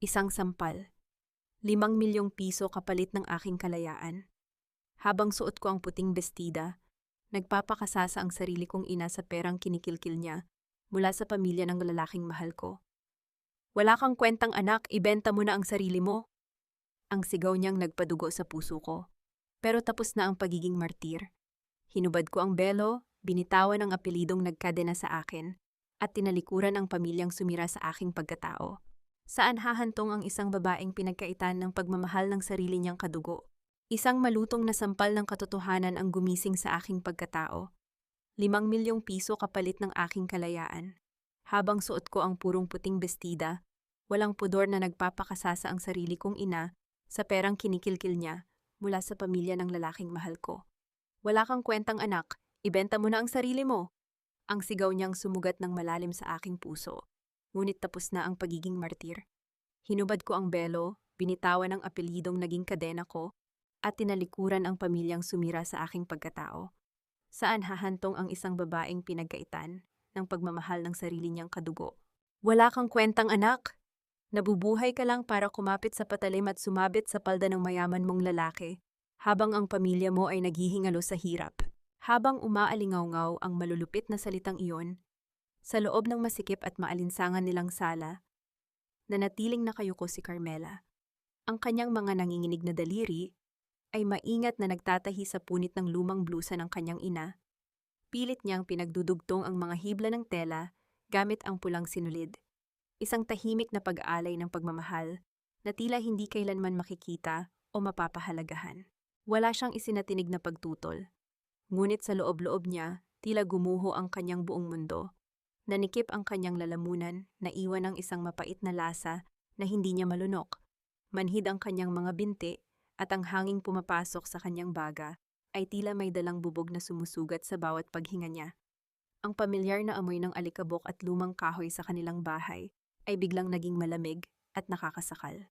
Isang sampal. 5 milyong piso kapalit ng aking kalayaan. Habang suot ko ang puting bestida, nagpapakasasa ang sarili kong ina sa perang kinikilkil niya mula sa pamilya ng lalaking mahal ko. Wala kang kwentang anak, ibenta mo na ang sarili mo. Ang sigaw niyang nagpadugo sa puso ko. Pero tapos na ang pagiging martir. Hinubad ko ang belo, binitawan ang apelidong nagkadena sa akin, at tinalikuran ang pamilyang sumira sa aking pagkatao. Saan hahantong ang isang babaeng pinagkaitan ng pagmamahal ng sarili niyang kadugo? Isang malutong na sampal ng katotohanan ang gumising sa aking pagkatao. 5 milyong piso kapalit ng aking kalayaan. Habang suot ko ang purong puting bestida, walang pudor na nagpapakasasa ang sarili kong ina sa perang kinikilkil niya mula sa pamilya ng lalaking mahal ko. Wala kang kwentang anak, ibenta mo na ang sarili mo. Ang sigaw niyang sumugat ng malalim sa aking puso. Ngunit tapos na ang pagiging martir. Hinubad ko ang belo, binitawan ang apelidong naging kadena ko, at tinalikuran ang pamilyang sumira sa aking pagkatao. Saan hahantong ang isang babaeng pinagkaitan ng pagmamahal ng sarili niyang kadugo? Wala kang kwentang anak. Nabubuhay ka lang para kumapit sa patalim at sumabit sa palda ng mayaman mong lalaki, habang ang pamilya mo ay naghihingalo sa hirap. Habang umaalingaw-ngaw ang malulupit na salitang iyon, sa loob ng masikip at maalinsangan nilang sala, nanatiling nakayuko si Carmela. Ang kanyang mga nanginginig na daliri ay maingat na nagtatahi sa punit ng lumang blusa ng kanyang ina. Pilit niyang pinagdudugtong ang mga hibla ng tela gamit ang pulang sinulid. Isang tahimik na pag-aalay ng pagmamahal na tila hindi kailanman makikita o mapapahalagahan. Wala siyang isinatinig na pagtutol. Ngunit sa loob-loob niya, tila gumuho ang kanyang buong mundo. Nanikip ang kanyang lalamunan na iwan ng isang mapait na lasa na hindi niya malunok. Manhid ang kanyang mga binti at ang hanging pumapasok sa kanyang baga ay tila may dalang bubog na sumusugat sa bawat paghinga niya. Ang pamilyar na amoy ng alikabok at lumang kahoy sa kanilang bahay ay biglang naging malamig at nakakasakal.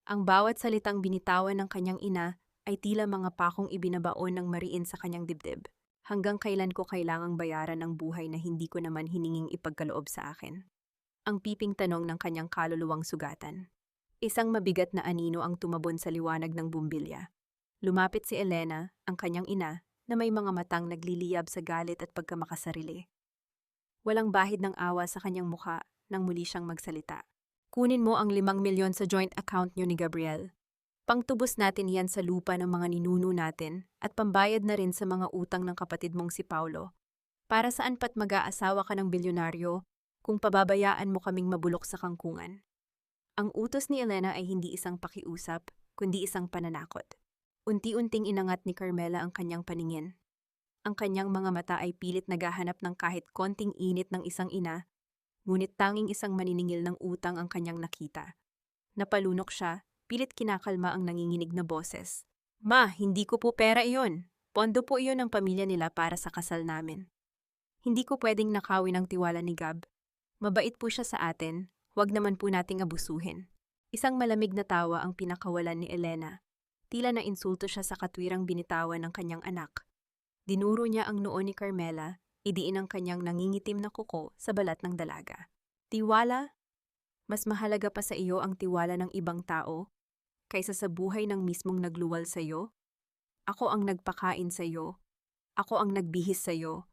Ang bawat salitang binitawan ng kanyang ina ay tila mga pakong ibinabaon ng mariin sa kanyang dibdib. Hanggang kailan ko kailangang bayaran ang buhay na hindi ko naman hininging ipagkaloob sa akin? Ang piping tanong ng kanyang kaluluwang sugatan. Isang mabigat na anino ang tumabon sa liwanag ng bumbilya. Lumapit si Elena, ang kanyang ina, na may mga matang nagliliyab sa galit at pagkamakasarili. Walang bahid ng awa sa kanyang mukha nang muli siyang magsalita. Kunin mo ang 5 milyon sa joint account niyo ni Gabriel. Pangtubos natin yan sa lupa ng mga ninuno natin at pambayad na rin sa mga utang ng kapatid mong si Paulo. Para saan pat mag-aasawa ka ng bilyonaryo kung pababayaan mo kaming mabulok sa kangkungan? Ang utos ni Elena ay hindi isang pakiusap, kundi isang pananakot. Unti-unting inangat ni Carmela ang kanyang paningin. Ang kanyang mga mata ay pilit naghahanap ng kahit konting init ng isang ina, ngunit tanging isang maniningil ng utang ang kanyang nakita. Napalunok siya, pilit kinakalma ang nanginginig na boses. Ma, hindi ko po pera iyon. Pondo po iyon ng pamilya nila para sa kasal namin. Hindi ko pwedeng nakawin ang tiwala ni Gab. Mabait po siya sa atin, huwag naman po nating abusuhin. Isang malamig na tawa ang pinakawalan ni Elena. Tila na insulto siya sa katwirang binitawan ng kanyang anak. Dinuro niya ang noo ni Carmela, idiin ang kanyang nangingitim na kuko sa balat ng dalaga. Tiwala? Mas mahalaga pa sa iyo ang tiwala ng ibang tao kaysa sa buhay ng mismong nagluwal sa iyo? Ako ang nagpakain sa iyo. Ako ang nagbihis sa iyo.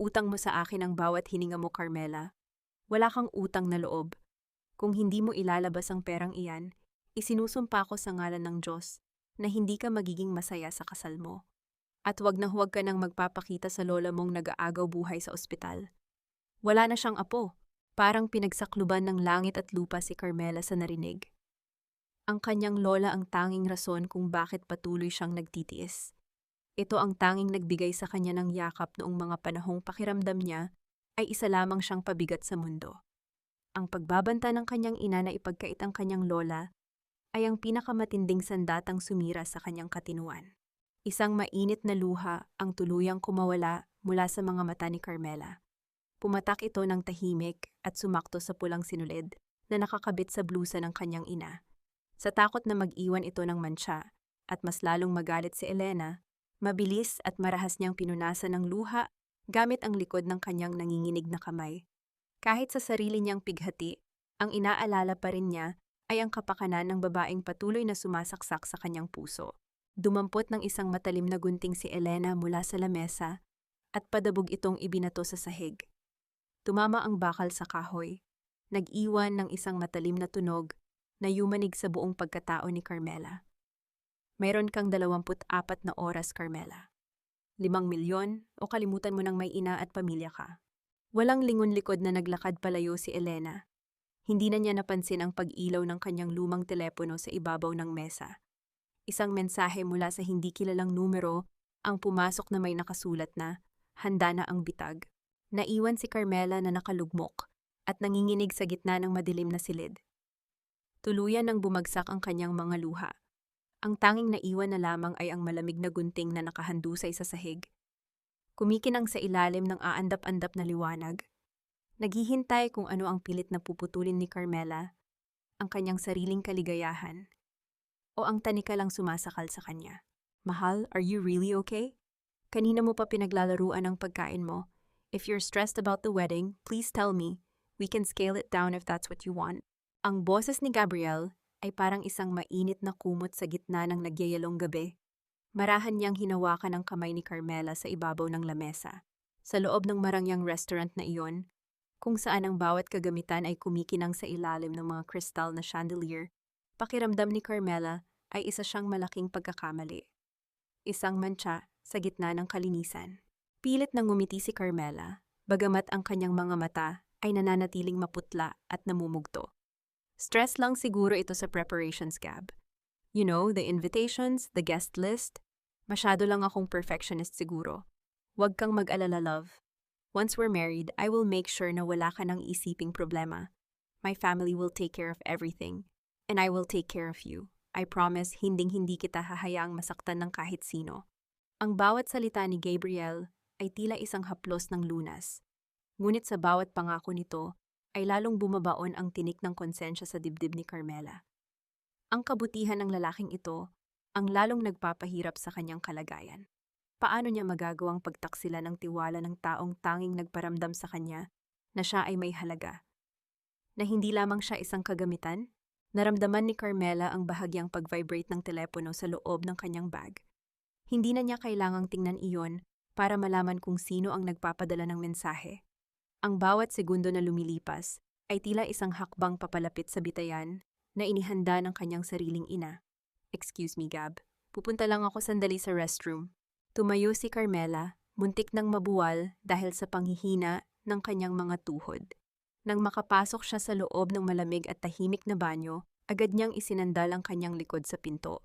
Utang mo sa akin ang bawat hininga mo, Carmela. Wala kang utang na loob. Kung hindi mo ilalabas ang perang iyan, isinusumpa ko sa ngalan ng Diyos na hindi ka magiging masaya sa kasal mo. At huwag ka nang magpapakita sa lola mong nag-aagaw buhay sa ospital. Wala na siyang apo. Parang pinagsakluban ng langit at lupa si Carmela sa narinig. Ang kanyang lola ang tanging rason kung bakit patuloy siyang nagtitiis. Ito ang tanging nagbigay sa kanya ng yakap noong mga panahong pakiramdam niya ay isa lamang siyang pabigat sa mundo. Ang pagbabanta ng kanyang ina na ipagkait ang kanyang lola ay ang pinakamatinding sandatang sumira sa kanyang katinuan. Isang mainit na luha ang tuluyang kumawala mula sa mga mata ni Carmela. Pumatak ito ng tahimik at sumakto sa pulang sinulid na nakakabit sa blusa ng kanyang ina. Sa takot na mag-iwan ito ng mantsa at mas lalong magalit si Elena, mabilis at marahas niyang pinunasan ng luha gamit ang likod ng kanyang nanginginig na kamay. Kahit sa sarili niyang pighati, ang inaalala pa rin niya ay ang kapakanan ng babaeng patuloy na sumasaksak sa kanyang puso. Dumampot ng isang matalim na gunting si Elena mula sa lamesa at padabog itong ibinato sa sahig. Tumama ang bakal sa kahoy, nag-iwan ng isang matalim na tunog na yumanig sa buong pagkatao ni Carmela. Mayroon kang 24 na oras, Carmela. 5 milyon o kalimutan mo nang may ina at pamilya ka. Walang lingon-likod na naglakad palayo si Elena. Hindi na niya napansin ang pag-ilaw ng kanyang lumang telepono sa ibabaw ng mesa. Isang mensahe mula sa hindi kilalang numero ang pumasok na may nakasulat na, "Handa na ang bitag." Naiwan si Carmela na nakalugmok at nanginginig sa gitna ng madilim na silid. Tuluyan nang bumagsak ang kanyang mga luha. Ang tanging naiwan na lamang ay ang malamig na gunting na nakahandusay sa sahig. Kumikinang sa ilalim ng aandap-andap na liwanag. Naghihintay kung ano ang pilit na puputulin ni Carmela, ang kanyang sariling kaligayahan, o ang tanikalang sumasakal sa kanya. "Mahal, are you really okay? Kanina mo pa pinaglalaruan ang pagkain mo. If you're stressed about the wedding, please tell me. We can scale it down if that's what you want." Ang boses ni Gabriel ay parang isang mainit na kumot sa gitna ng nagyayalong gabi. Marahan niyang hinawakan ang kamay ni Carmela sa ibabaw ng lamesa, sa loob ng marangyang restaurant na iyon, kung saan ang bawat kagamitan ay kumikinang sa ilalim ng mga kristal na chandelier. Pakiramdam ni Carmela ay isa siyang malaking pagkakamali. Isang mantsa sa gitna ng kalinisan. Pilit nang ngumiti si Carmela, bagamat ang kanyang mga mata ay nananatiling maputla at namumugto. Stress lang siguro ito sa preparations, Gab. You know, the invitations, the guest list. Masyado lang akong perfectionist siguro. Huwag kang mag-alala, love. Once we're married, I will make sure na wala ka nang isiping problema. My family will take care of everything. And I will take care of you. I promise, hinding-hindi kita hahayaang masaktan ng kahit sino. Ang bawat salita ni Gabriel ay tila isang haplos ng lunas. Ngunit sa bawat pangako nito, ay lalong bumabaon ang tinik ng konsensya sa dibdib ni Carmela. Ang kabutihan ng lalaking ito ang lalong nagpapahirap sa kanyang kalagayan. Paano niya magagawang pagtaksila ng tiwala ng taong tanging nagparamdam sa kanya na siya ay may halaga? Na hindi lamang siya isang kagamitan? Naramdaman ni Carmela ang bahagyang pag-vibrate ng telepono sa loob ng kanyang bag. Hindi na niya kailangang tingnan iyon para malaman kung sino ang nagpapadala ng mensahe. Ang bawat segundo na lumilipas ay tila isang hakbang papalapit sa bitayan na inihanda ng kanyang sariling ina. "Excuse me, Gab. Pupunta lang ako sandali sa restroom." Tumayo si Carmela, muntik nang mabuwal dahil sa panghihina ng kanyang mga tuhod. Nang makapasok siya sa loob ng malamig at tahimik na banyo, agad niyang isinandal ang kanyang likod sa pinto.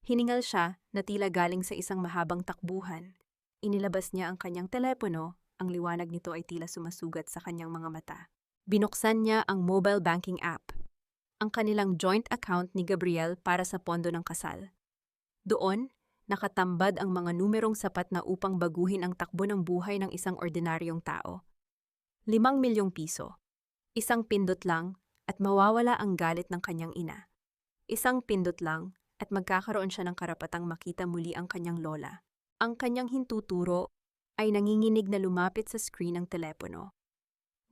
Hiningal siya na tila galing sa isang mahabang takbuhan. Inilabas niya ang kanyang telepono, ang liwanag nito ay tila sumasugat sa kanyang mga mata. Binuksan niya ang mobile banking app, ang kanilang joint account ni Gabriel para sa pondo ng kasal. Doon, nakatambad ang mga numerong sapat na upang baguhin ang takbo ng buhay ng isang ordinaryong tao. 5 milyong piso. Isang pindot lang at mawawala ang galit ng kanyang ina. Isang pindot lang at magkakaroon siya ng karapatang makita muli ang kanyang lola. Ang kanyang hintuturo ay nanginginig na lumapit sa screen ng telepono.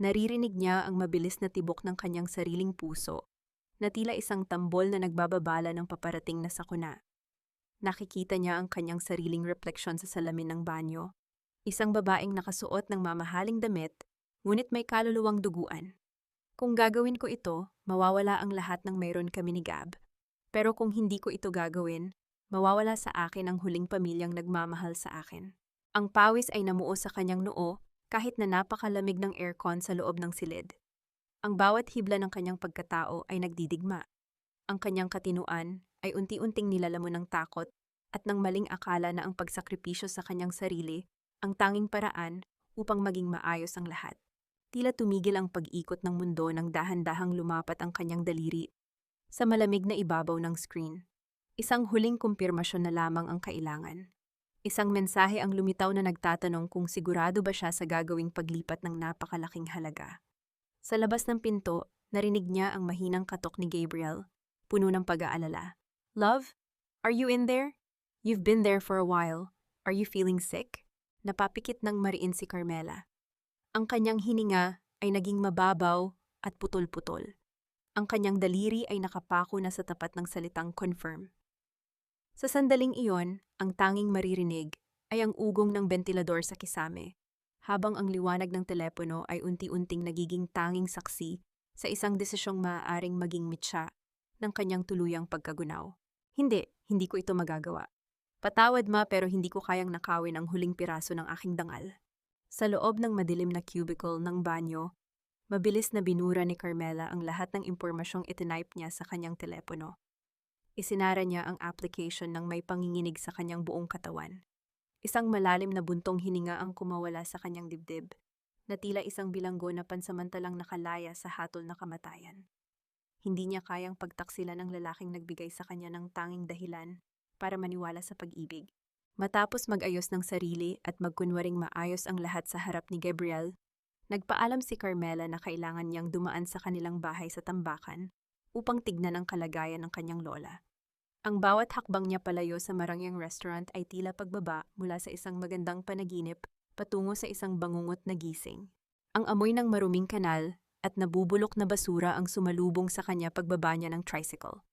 Naririnig niya ang mabilis na tibok ng kanyang sariling puso, na tila isang tambol na nagbababala ng paparating na sakuna. Nakikita niya ang kanyang sariling refleksyon sa salamin ng banyo. Isang babaeng nakasuot ng mamahaling damit, ngunit may kaluluwang duguan. Kung gagawin ko ito, mawawala ang lahat ng mayroon kami ni Gab. Pero kung hindi ko ito gagawin, mawawala sa akin ang huling pamilyang nagmamahal sa akin. Ang pawis ay namuo sa kanyang noo kahit na napakalamig ng aircon sa loob ng silid. Ang bawat hibla ng kanyang pagkatao ay nagdidigma. Ang kanyang katinuan ay unti-unting nilalamon ng takot at ng maling akala na ang pagsakripisyo sa kanyang sarili ang tanging paraan upang maging maayos ang lahat. Tila tumigil ang pag-ikot ng mundo nang dahan-dahang lumapat ang kanyang daliri sa malamig na ibabaw ng screen. Isang huling kumpirmasyon na lamang ang kailangan. Isang mensahe ang lumitaw na nagtatanong kung sigurado ba siya sa gagawing paglipat ng napakalaking halaga. Sa labas ng pinto, narinig niya ang mahinang katok ni Gabriel, puno ng pag-aalala. "Love, are you in there? You've been there for a while. Are you feeling sick?" Napapikit ng mariin si Carmela. Ang kanyang hininga ay naging mababaw at putol-putol. Ang kanyang daliri ay nakapako na sa tapat ng salitang confirm. Sa sandaling iyon, ang tanging maririnig ay ang ugong ng bentilador sa kisame, habang ang liwanag ng telepono ay unti-unting nagiging tanging saksi sa isang desisyong maaaring maging mitya ng kanyang tuluyang pagkagunaw. Hindi ko ito magagawa. Patawad ma, pero hindi ko kayang nakawin ang huling piraso ng aking dangal. Sa loob ng madilim na cubicle ng banyo, mabilis na binura ni Carmela ang lahat ng impormasyong itinipe niya sa kanyang telepono. Isinara niya ang application ng may panginginig sa kanyang buong katawan. Isang malalim na buntong hininga ang kumawala sa kanyang dibdib, na tila isang bilanggo na pansamantalang nakalaya sa hatol na kamatayan. Hindi niya kayang pagtaksilan ang lalaking nagbigay sa kanya ng tanging dahilan para maniwala sa pag-ibig. Matapos mag-ayos ng sarili at magkunwaring maayos ang lahat sa harap ni Gabriel, nagpaalam si Carmela na kailangan niyang dumaan sa kanilang bahay sa tambakan upang tignan ang kalagayan ng kanyang lola. Ang bawat hakbang niya palayo sa marangyang restaurant ay tila pagbaba mula sa isang magandang panaginip patungo sa isang bangungot na gising. Ang amoy ng maruming kanal at nabubulok na basura ang sumalubong sa kanya pagbaba niya ng tricycle.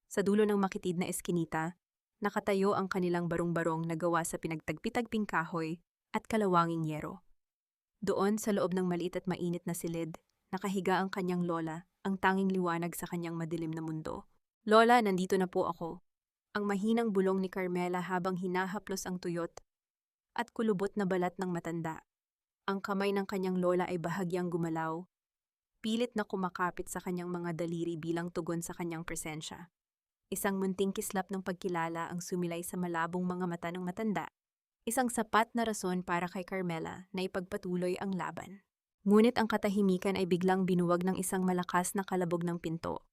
Sa dulo ng makitid na eskinita, nakatayo ang kanilang barong-barong na gawa sa pinagtagpi-tagping kahoy at kalawanging yero. Doon sa loob ng maliit at mainit na silid, nakahiga ang kanyang lola, ang tanging liwanag sa kanyang madilim na mundo. Lola, nandito na po ako. Ang mahinang bulong ni Carmela habang hinahaplos ang tuyot at kulubot na balat ng matanda. Ang kamay ng kanyang lola ay bahagyang gumalaw, pilit na kumakapit sa kanyang mga daliri bilang tugon sa kanyang presensya. Isang munting kislap ng pagkilala ang sumilay sa malabong mga mata ng matanda. Isang sapat na rason para kay Carmela na ipagpatuloy ang laban. Ngunit ang katahimikan ay biglang binuwag ng isang malakas na kalabog ng pinto.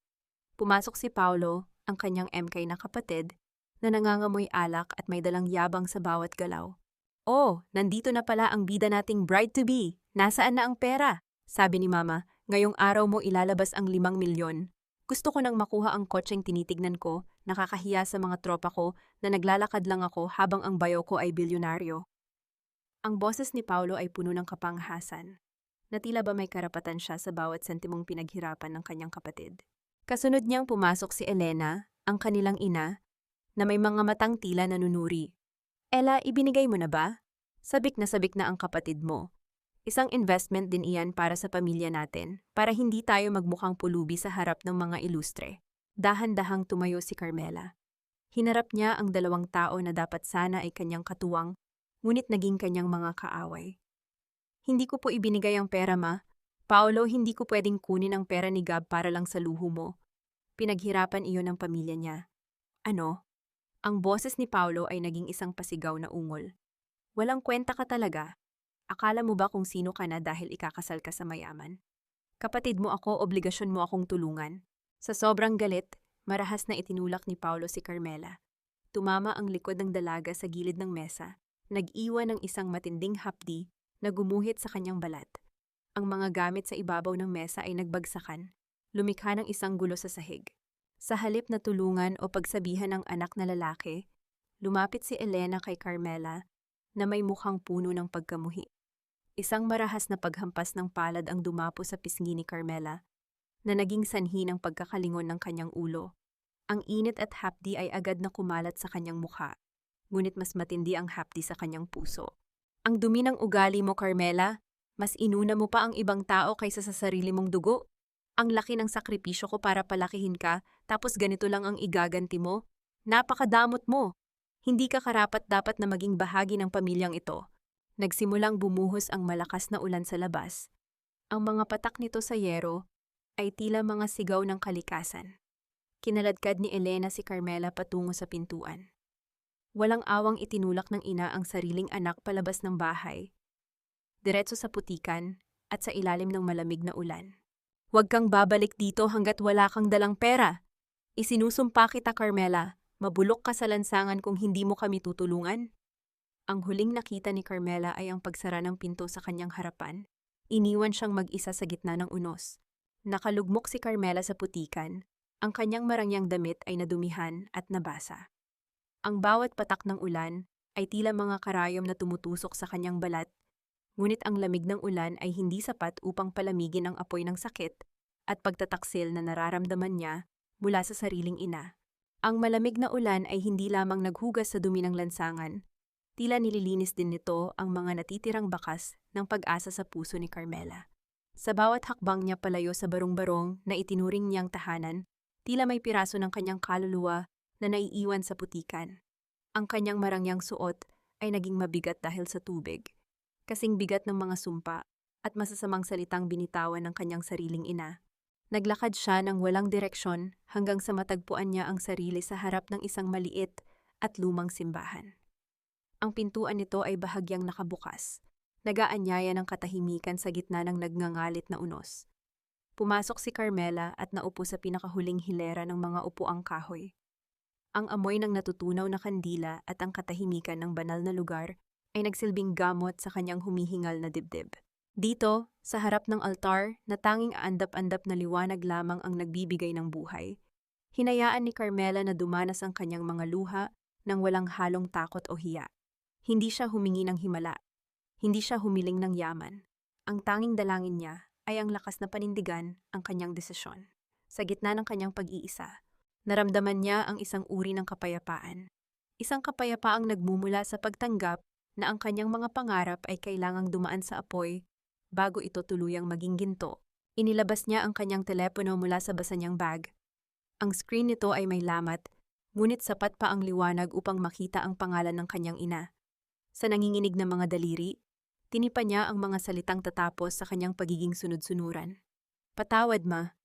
Pumasok si Paolo, ang kanyang MK na kapatid, na nangangamoy alak at may dalang yabang sa bawat galaw. "Oh, nandito na pala ang bida nating bride-to-be. Nasaan na ang pera?" sabi ni Mama. "Ngayong araw mo ilalabas ang 5 milyon. Gusto ko nang makuha ang kotseng tinitignan ko, nakakahiya sa mga tropa ko na naglalakad lang ako habang ang bayo ko ay bilyonaryo." Ang boses ni Paolo ay puno ng kapanghasan, na tila ba may karapatan siya sa bawat sentimong pinaghirapan ng kanyang kapatid. Kasunod niyang pumasok si Elena, ang kanilang ina, na may mga matang tila nanunuri. "Ella, ibinigay mo na ba? Sabik na ang kapatid mo. Isang investment din iyan para sa pamilya natin, para hindi tayo magmukhang pulubi sa harap ng mga ilustre." Dahan-dahang tumayo si Carmela. Hinarap niya ang 2 tao na dapat sana ay kanyang katuwang, ngunit naging kanyang mga kaaway. "Hindi ko po ibinigay ang pera, Ma. Paolo, hindi ko pwedeng kunin ang pera ni Gab para lang sa luho mo. Pinaghirapan iyon ng pamilya niya." "Ano?" Ang boses ni Paolo ay naging isang pasigaw na ungol. "Walang kwenta ka talaga. Akala mo ba kung sino ka na dahil ikakasal ka sa mayaman? Kapatid mo ako, obligasyon mo akong tulungan." Sa sobrang galit, marahas na itinulak ni Paolo si Carmela. Tumama ang likod ng dalaga sa gilid ng mesa, nag-iwan ng isang matinding hapdi na gumuhit sa kanyang balat. Ang mga gamit sa ibabaw ng mesa ay nagbagsakan, lumikha ng isang gulo sa sahig. Sa halip na tulungan o pagsabihan ng anak na lalaki, lumapit si Elena kay Carmela na may mukhang puno ng pagkamuhi. Isang marahas na paghampas ng palad ang dumapo sa pisngi ni Carmela, na naging sanhi ng pagkakalingon ng kanyang ulo. Ang init at hapdi ay agad na kumalat sa kanyang mukha, ngunit mas matindi ang hapdi sa kanyang puso. "Ang dumi ng ugali mo, Carmela. Mas inuna mo pa ang ibang tao kaysa sa sarili mong dugo. Ang laki ng sakripisyo ko para palakihin ka, tapos ganito lang ang igaganti mo. Napakadamot mo. Hindi ka karapat-dapat na maging bahagi ng pamilyang ito." Nagsimulang bumuhos ang malakas na ulan sa labas. Ang mga patak nito sa yero ay tila mga sigaw ng kalikasan. Kinaladkad ni Elena si Carmela patungo sa pintuan. Walang awang itinulak ng ina ang sariling anak palabas ng bahay, diretso sa putikan at sa ilalim ng malamig na ulan. "Huwag kang babalik dito hanggat wala kang dalang pera. Isinusumpa kita, Carmela. Mabulok ka sa lansangan kung hindi mo kami tutulungan." Ang huling nakita ni Carmela ay ang pagsara ng pinto sa kanyang harapan. Iniwan siyang mag-isa sa gitna ng unos. Nakalugmok si Carmela sa putikan. Ang kanyang marangyang damit ay nadumihan at nabasa. Ang bawat patak ng ulan ay tila mga karayom na tumutusok sa kanyang balat, ngunit ang lamig ng ulan ay hindi sapat upang palamigin ang apoy ng sakit at pagtataksil na nararamdaman niya mula sa sariling ina. Ang malamig na ulan ay hindi lamang naghugas sa dumi ng lansangan, tila nililinis din nito ang mga natitirang bakas ng pag-asa sa puso ni Carmela. Sa bawat hakbang niya palayo sa barong-barong na itinuring niyang tahanan, tila may piraso ng kanyang kaluluwa na naiiwan sa putikan. Ang kanyang marangyang suot ay naging mabigat dahil sa tubig, kasing bigat ng mga sumpa at masasamang salitang binitawan ng kanyang sariling ina. Naglakad siya ng walang direksyon hanggang sa matagpuan niya ang sarili sa harap ng isang maliit at lumang simbahan. Ang pintuan nito ay bahagyang nakabukas, nagaanyaya ng katahimikan sa gitna ng nagngangalit na unos. Pumasok si Carmela at naupo sa pinakahuling hilera ng mga upuang kahoy. Ang amoy ng natutunaw na kandila at ang katahimikan ng banal na lugar ay nagsilbing gamot sa kanyang humihingal na dibdib. Dito, sa harap ng altar na tanging aandap-andap na liwanag lamang ang nagbibigay ng buhay, hinayaan ni Carmela na dumanas ang kanyang mga luha nang walang halong takot o hiya. Hindi siya humingi ng himala. Hindi siya humiling ng yaman. Ang tanging dalangin niya ay ang lakas na panindigan ang kanyang desisyon. Sa gitna ng kanyang pag-iisa, naramdaman niya ang isang uri ng kapayapaan. Isang kapayapaang nagmumula sa pagtanggap na ang kanyang mga pangarap ay kailangang dumaan sa apoy bago ito tuluyang maging ginto. Inilabas niya ang kanyang telepono mula sa basa niyang bag. Ang screen nito ay may lamat, ngunit sapat pa ang liwanag upang makita ang pangalan ng kanyang ina. Sa nanginginig na mga daliri, tinipa niya ang mga salitang tatapos sa kanyang pagiging sunod-sunuran. "Patawad, ma.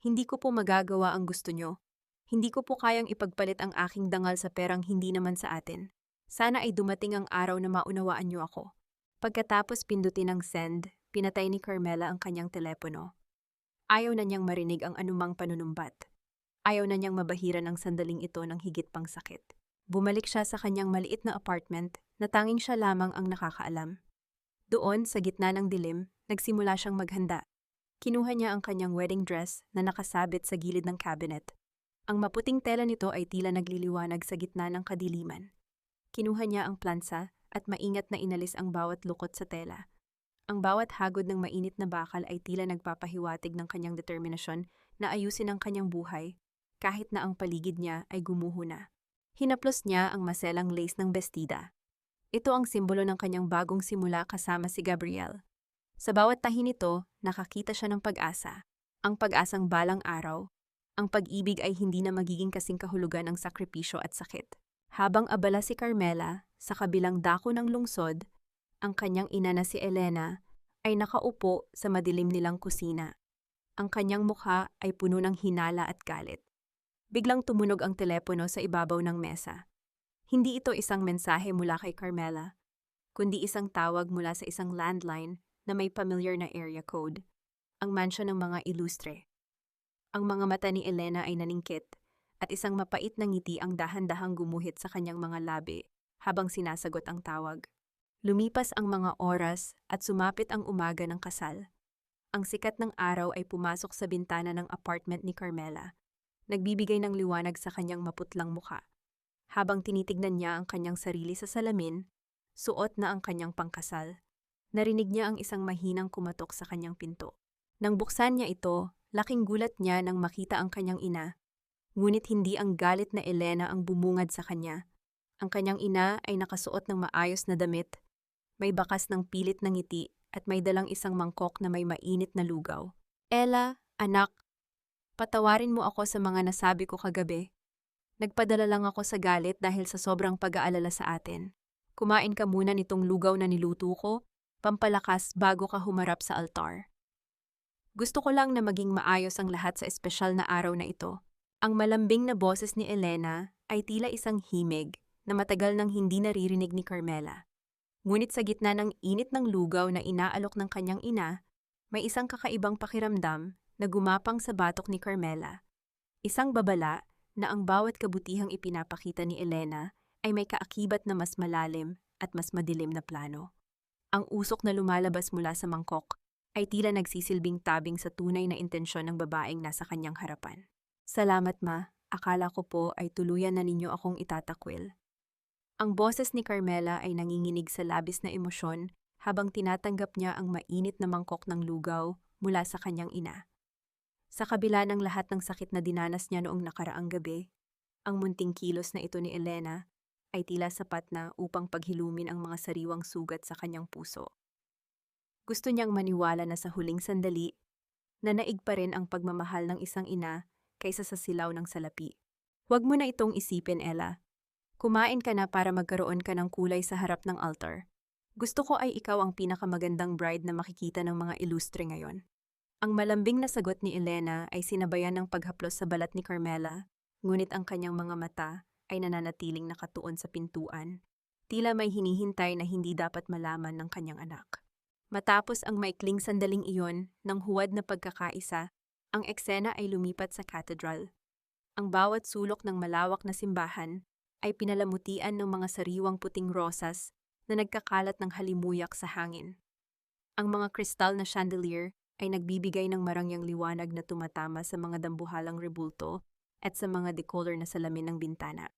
Hindi ko po magagawa ang gusto niyo. Hindi ko po kayang ipagpalit ang aking dangal sa perang hindi naman sa atin. Sana ay dumating ang araw na maunawaan niyo ako." Pagkatapos pindutin ang send, pinatay ni Carmela ang kanyang telepono. Ayaw na niyang marinig ang anumang panunumbat. Ayaw na niyang mabahiran ang sandaling ito ng higit pang sakit. Bumalik siya sa kanyang maliit na apartment na tanging siya lamang ang nakakaalam. Doon, sa gitna ng dilim, nagsimula siyang maghanda. Kinuha niya ang kanyang wedding dress na nakasabit sa gilid ng cabinet. Ang maputing tela nito ay tila nagliliwanag sa gitna ng kadiliman. Kinuha niya ang plansa at maingat na inalis ang bawat lukot sa tela. Ang bawat hagod ng mainit na bakal ay tila nagpapahiwatig ng kanyang determinasyon na ayusin ang kanyang buhay, kahit na ang paligid niya ay gumuho na. Hinaplos niya ang maselang lace ng bestida. Ito ang simbolo ng kanyang bagong simula kasama si Gabriel. Sa bawat tahi nito, nakakita siya ng pag-asa. Ang pag-asang balang araw, ang pag-ibig ay hindi na magiging kasing kahulugan ng sakripisyo at sakit. Habang abala si Carmela, sa kabilang dako ng lungsod, ang kanyang ina na si Elena ay nakaupo sa madilim nilang kusina. Ang kanyang mukha ay puno ng hinala at galit. Biglang tumunog ang telepono sa ibabaw ng mesa. Hindi ito isang mensahe mula kay Carmela, kundi isang tawag mula sa isang landline na may familiar na area code, ang mansyon ng mga ilustre. Ang mga mata ni Elena ay naningkit at isang mapait na ngiti ang dahan-dahang gumuhit sa kanyang mga labi habang sinasagot ang tawag. Lumipas ang mga oras at sumapit ang umaga ng kasal. Ang sikat ng araw ay pumasok sa bintana ng apartment ni Carmela, nagbibigay ng liwanag sa kanyang maputlang mukha. Habang tinitignan niya ang kanyang sarili sa salamin, suot na ang kanyang pangkasal. Narinig niya ang isang mahinang kumatok sa kanyang pinto. Nang buksan niya ito, laking gulat niya nang makita ang kanyang ina. Ngunit hindi ang galit na Elena ang bumungad sa kanya. Ang kanyang ina ay nakasuot ng maayos na damit, may bakas ng pilit na ngiti at may dalang isang mangkok na may mainit na lugaw. "Ella, anak, patawarin mo ako sa mga nasabi ko kagabi. Nagpadala lang ako sa galit dahil sa sobrang pag-aalala sa atin. Kumain ka muna nitong lugaw na niluto ko, pampalakas bago ka humarap sa altar. Gusto ko lang na maging maayos ang lahat sa espesyal na araw na ito." Ang malambing na boses ni Elena ay tila isang himig na matagal nang hindi naririnig ni Carmela. Ngunit sa gitna ng init ng lugaw na inaalok ng kanyang ina, may isang kakaibang pakiramdam na gumapang sa batok ni Carmela. Isang babala na ang bawat kabutihang ipinapakita ni Elena ay may kaakibat na mas malalim at mas madilim na plano. Ang usok na lumalabas mula sa mangkok ay tila nagsisilbing tabing sa tunay na intensyon ng babaeng nasa kanyang harapan. "Salamat, ma. Akala ko po ay tuluyan na ninyo akong itatakwil." Ang boses ni Carmela ay nanginginig sa labis na emosyon habang tinatanggap niya ang mainit na mangkok ng lugaw mula sa kanyang ina. Sa kabila ng lahat ng sakit na dinanas niya noong nakaraang gabi, ang munting kilos na ito ni Elena ay tila sapat na upang paghilumin ang mga sariwang sugat sa kanyang puso. Gusto niyang maniwala na sa huling sandali, nanaig pa rin ang pagmamahal ng isang ina kaysa sa silaw ng salapi. Huwag mo na itong isipin, Ella. Kumain ka na para magkaroon ka ng kulay sa harap ng altar. Gusto ko ay ikaw ang pinakamagandang bride na makikita ng mga ilustre ngayon. Ang malambing na sagot ni Elena ay sinabayan ng paghaplos sa balat ni Carmela, ngunit ang kanyang mga mata ay nananatiling nakatuon sa pintuan, tila may hinihintay na hindi dapat malaman ng kanyang anak. Matapos ang maikling sandaling iyon ng huwad na pagkakaisa, ang eksena ay lumipat sa cathedral. Ang bawat sulok ng malawak na simbahan ay pinalamutian ng mga sariwang puting rosas na nagkakalat ng halimuyak sa hangin. Ang mga kristal na chandelier ay nagbibigay ng marangyang liwanag na tumatama sa mga dambuhalang rebulto at sa mga decoller na salamin ng bintana.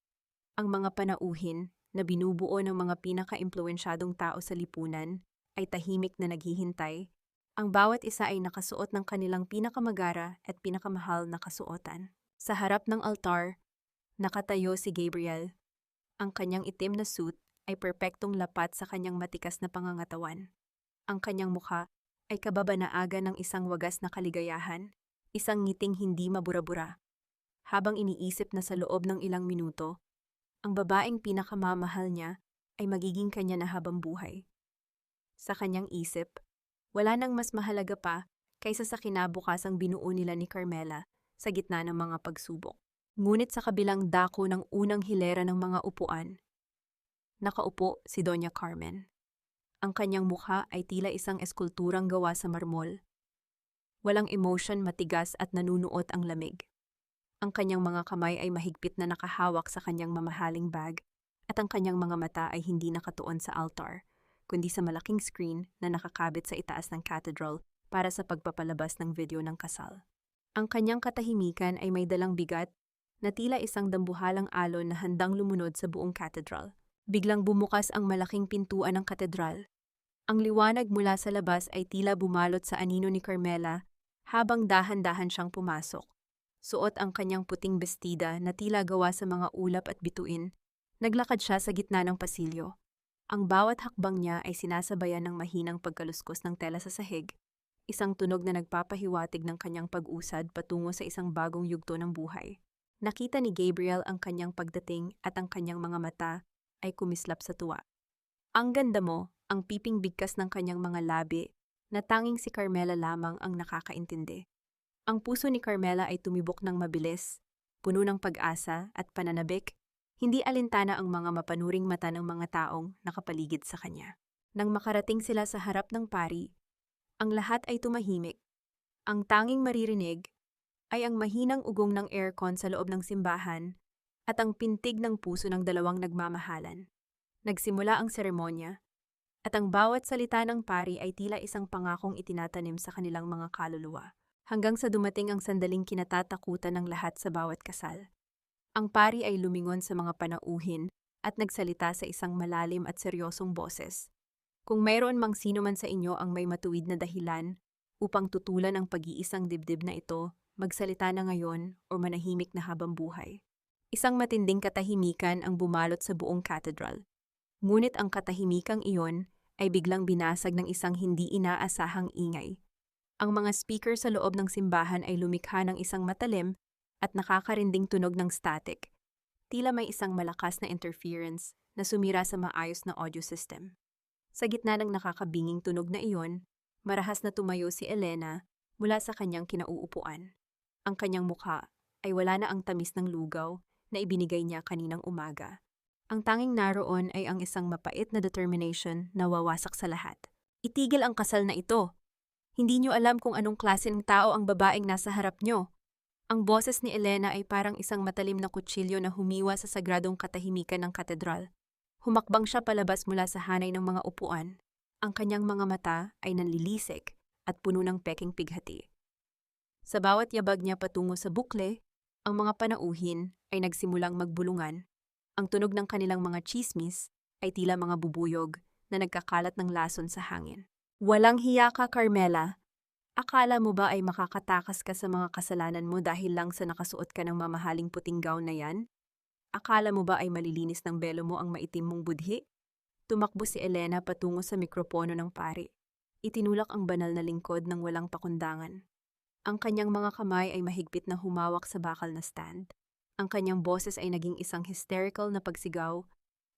Ang mga panauhin na binubuo ng mga pinaka-impluwensyadong tao sa lipunan ay tahimik na naghihintay. Ang bawat isa ay nakasuot ng kanilang pinakamagara at pinakamahal na kasuotan. Sa harap ng altar, nakatayo si Gabriel. Ang kanyang itim na suit ay perpektong lapat sa kanyang matikas na pangangatawan. Ang kanyang mukha ay kababanaagan ng isang wagas na kaligayahan, isang ngiting hindi mabura-bura. Habang iniisip na sa loob ng ilang minuto, ang babaeng pinakamamahal niya ay magiging kanya na habang buhay. Sa kanyang isip, wala nang mas mahalaga pa kaysa sa kinabukasang binuo nila ni Carmela sa gitna ng mga pagsubok. Ngunit sa kabilang dako ng unang hilera ng mga upuan, nakaupo si Doña Carmen. Ang kanyang mukha ay tila isang eskulturang gawa sa marmol. Walang emotion, matigas at nanunuot ang lamig. Ang kanyang mga kamay ay mahigpit na nakahawak sa kanyang mamahaling bag at ang kanyang mga mata ay hindi nakatuon sa altar, kundi sa malaking screen na nakakabit sa itaas ng cathedral para sa pagpapalabas ng video ng kasal. Ang kanyang katahimikan ay may dalang bigat na tila isang dambuhalang alon na handang lumunod sa buong cathedral. Biglang bumukas ang malaking pintuan ng katedral. Ang liwanag mula sa labas ay tila bumalot sa anino ni Carmela habang dahan-dahan siyang pumasok. Suot ang kanyang puting bestida na tila gawa sa mga ulap at bituin. Naglakad siya sa gitna ng pasilyo. Ang bawat hakbang niya ay sinasabayan ng mahinang pagkaluskos ng tela sa sahig, isang tunog na nagpapahiwatig ng kanyang pag-usad patungo sa isang bagong yugto ng buhay. Nakita ni Gabriel ang kanyang pagdating at ang kanyang mga mata ay kumislap sa tuwa. Ang ganda mo, ang piping bigkas ng kanyang mga labi, na tanging si Carmela lamang ang nakakaintindi. Ang puso ni Carmela ay tumibok ng mabilis, puno ng pag-asa at pananabik, hindi alintana ang mga mapanuring mata ng mga taong nakapaligid sa kanya. Nang makarating sila sa harap ng pari, ang lahat ay tumahimik. Ang tanging maririnig ay ang mahinang ugong ng aircon sa loob ng simbahan at ang pintig ng puso ng dalawang nagmamahalan. Nagsimula ang seremonya, at ang bawat salita ng pari ay tila isang pangakong itinatanim sa kanilang mga kaluluwa, hanggang sa dumating ang sandaling kinatatakutan ng lahat sa bawat kasal. Ang pari ay lumingon sa mga panauhin at nagsalita sa isang malalim at seryosong boses. Kung mayroon mang sino man sa inyo ang may matuwid na dahilan upang tutulan ang pag-iisang dibdib na ito, magsalita na ngayon o manahimik na habang buhay. Isang matinding katahimikan ang bumalot sa buong cathedral. Ngunit ang katahimikang iyon ay biglang binasag ng isang hindi inaasahang ingay. Ang mga speaker sa loob ng simbahan ay lumikha ng isang matalim at nakakarinding tunog ng static. Tila may isang malakas na interference na sumira sa maayos na audio system. Sa gitna ng nakakabinging tunog na iyon, marahas na tumayo si Elena mula sa kanyang kinauupuan. Ang kanyang mukha ay wala na ang tamis ng lugaw na ibinigay niya kaninang umaga. Ang tanging naroon ay ang isang mapait na determination na wawasak sa lahat. Itigil ang kasal na ito. Hindi niyo alam kung anong klase ng tao ang babaeng nasa harap niyo. Ang boses ni Elena ay parang isang matalim na kutsilyo na humiwa sa sagradong katahimikan ng katedral. Humakbang siya palabas mula sa hanay ng mga upuan. Ang kanyang mga mata ay nanlilisik at puno ng peking pighati. Sa bawat yabag niya patungo sa bukle, ang mga panauhin ay nagsimulang magbulungan. Ang tunog ng kanilang mga chismis ay tila mga bubuyog na nagkakalat ng lason sa hangin. Walang hiya ka, Carmela. Akala mo ba ay makakatakas ka sa mga kasalanan mo dahil lang sa nakasuot ka ng mamahaling puting gown na yan? Akala mo ba ay malilinis ng belo mo ang maitim mong budhi? Tumakbo si Elena patungo sa mikropono ng pari. Itinulak ang banal na lingkod ng walang pakundangan. Ang kanyang mga kamay ay mahigpit na humawak sa bakal na stand. Ang kanyang boses ay naging isang hysterical na pagsigaw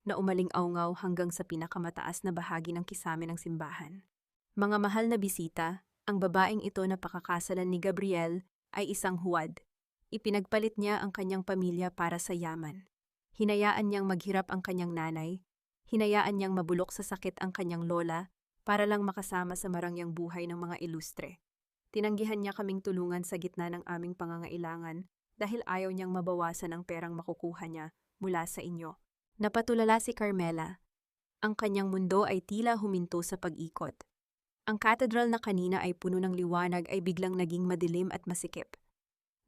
na umaling-awngaw hanggang sa pinakamataas na bahagi ng kisame ng simbahan. Mga mahal na bisita, ang babaeng ito na pakakasalan ni Gabriel ay isang huwad. Ipinagpalit niya ang kanyang pamilya para sa yaman. Hinayaan niyang maghirap ang kanyang nanay. Hinayaan niyang mabulok sa sakit ang kanyang lola para lang makasama sa marangyang buhay ng mga ilustre. Tinanggihan niya kaming tulungan sa gitna ng aming pangangailangan dahil ayaw niyang mabawasan ang perang makukuha niya mula sa inyo. Napatulala si Carmela. Ang kanyang mundo ay tila huminto sa pag-ikot. Ang katedral na kanina ay puno ng liwanag ay biglang naging madilim at masikip.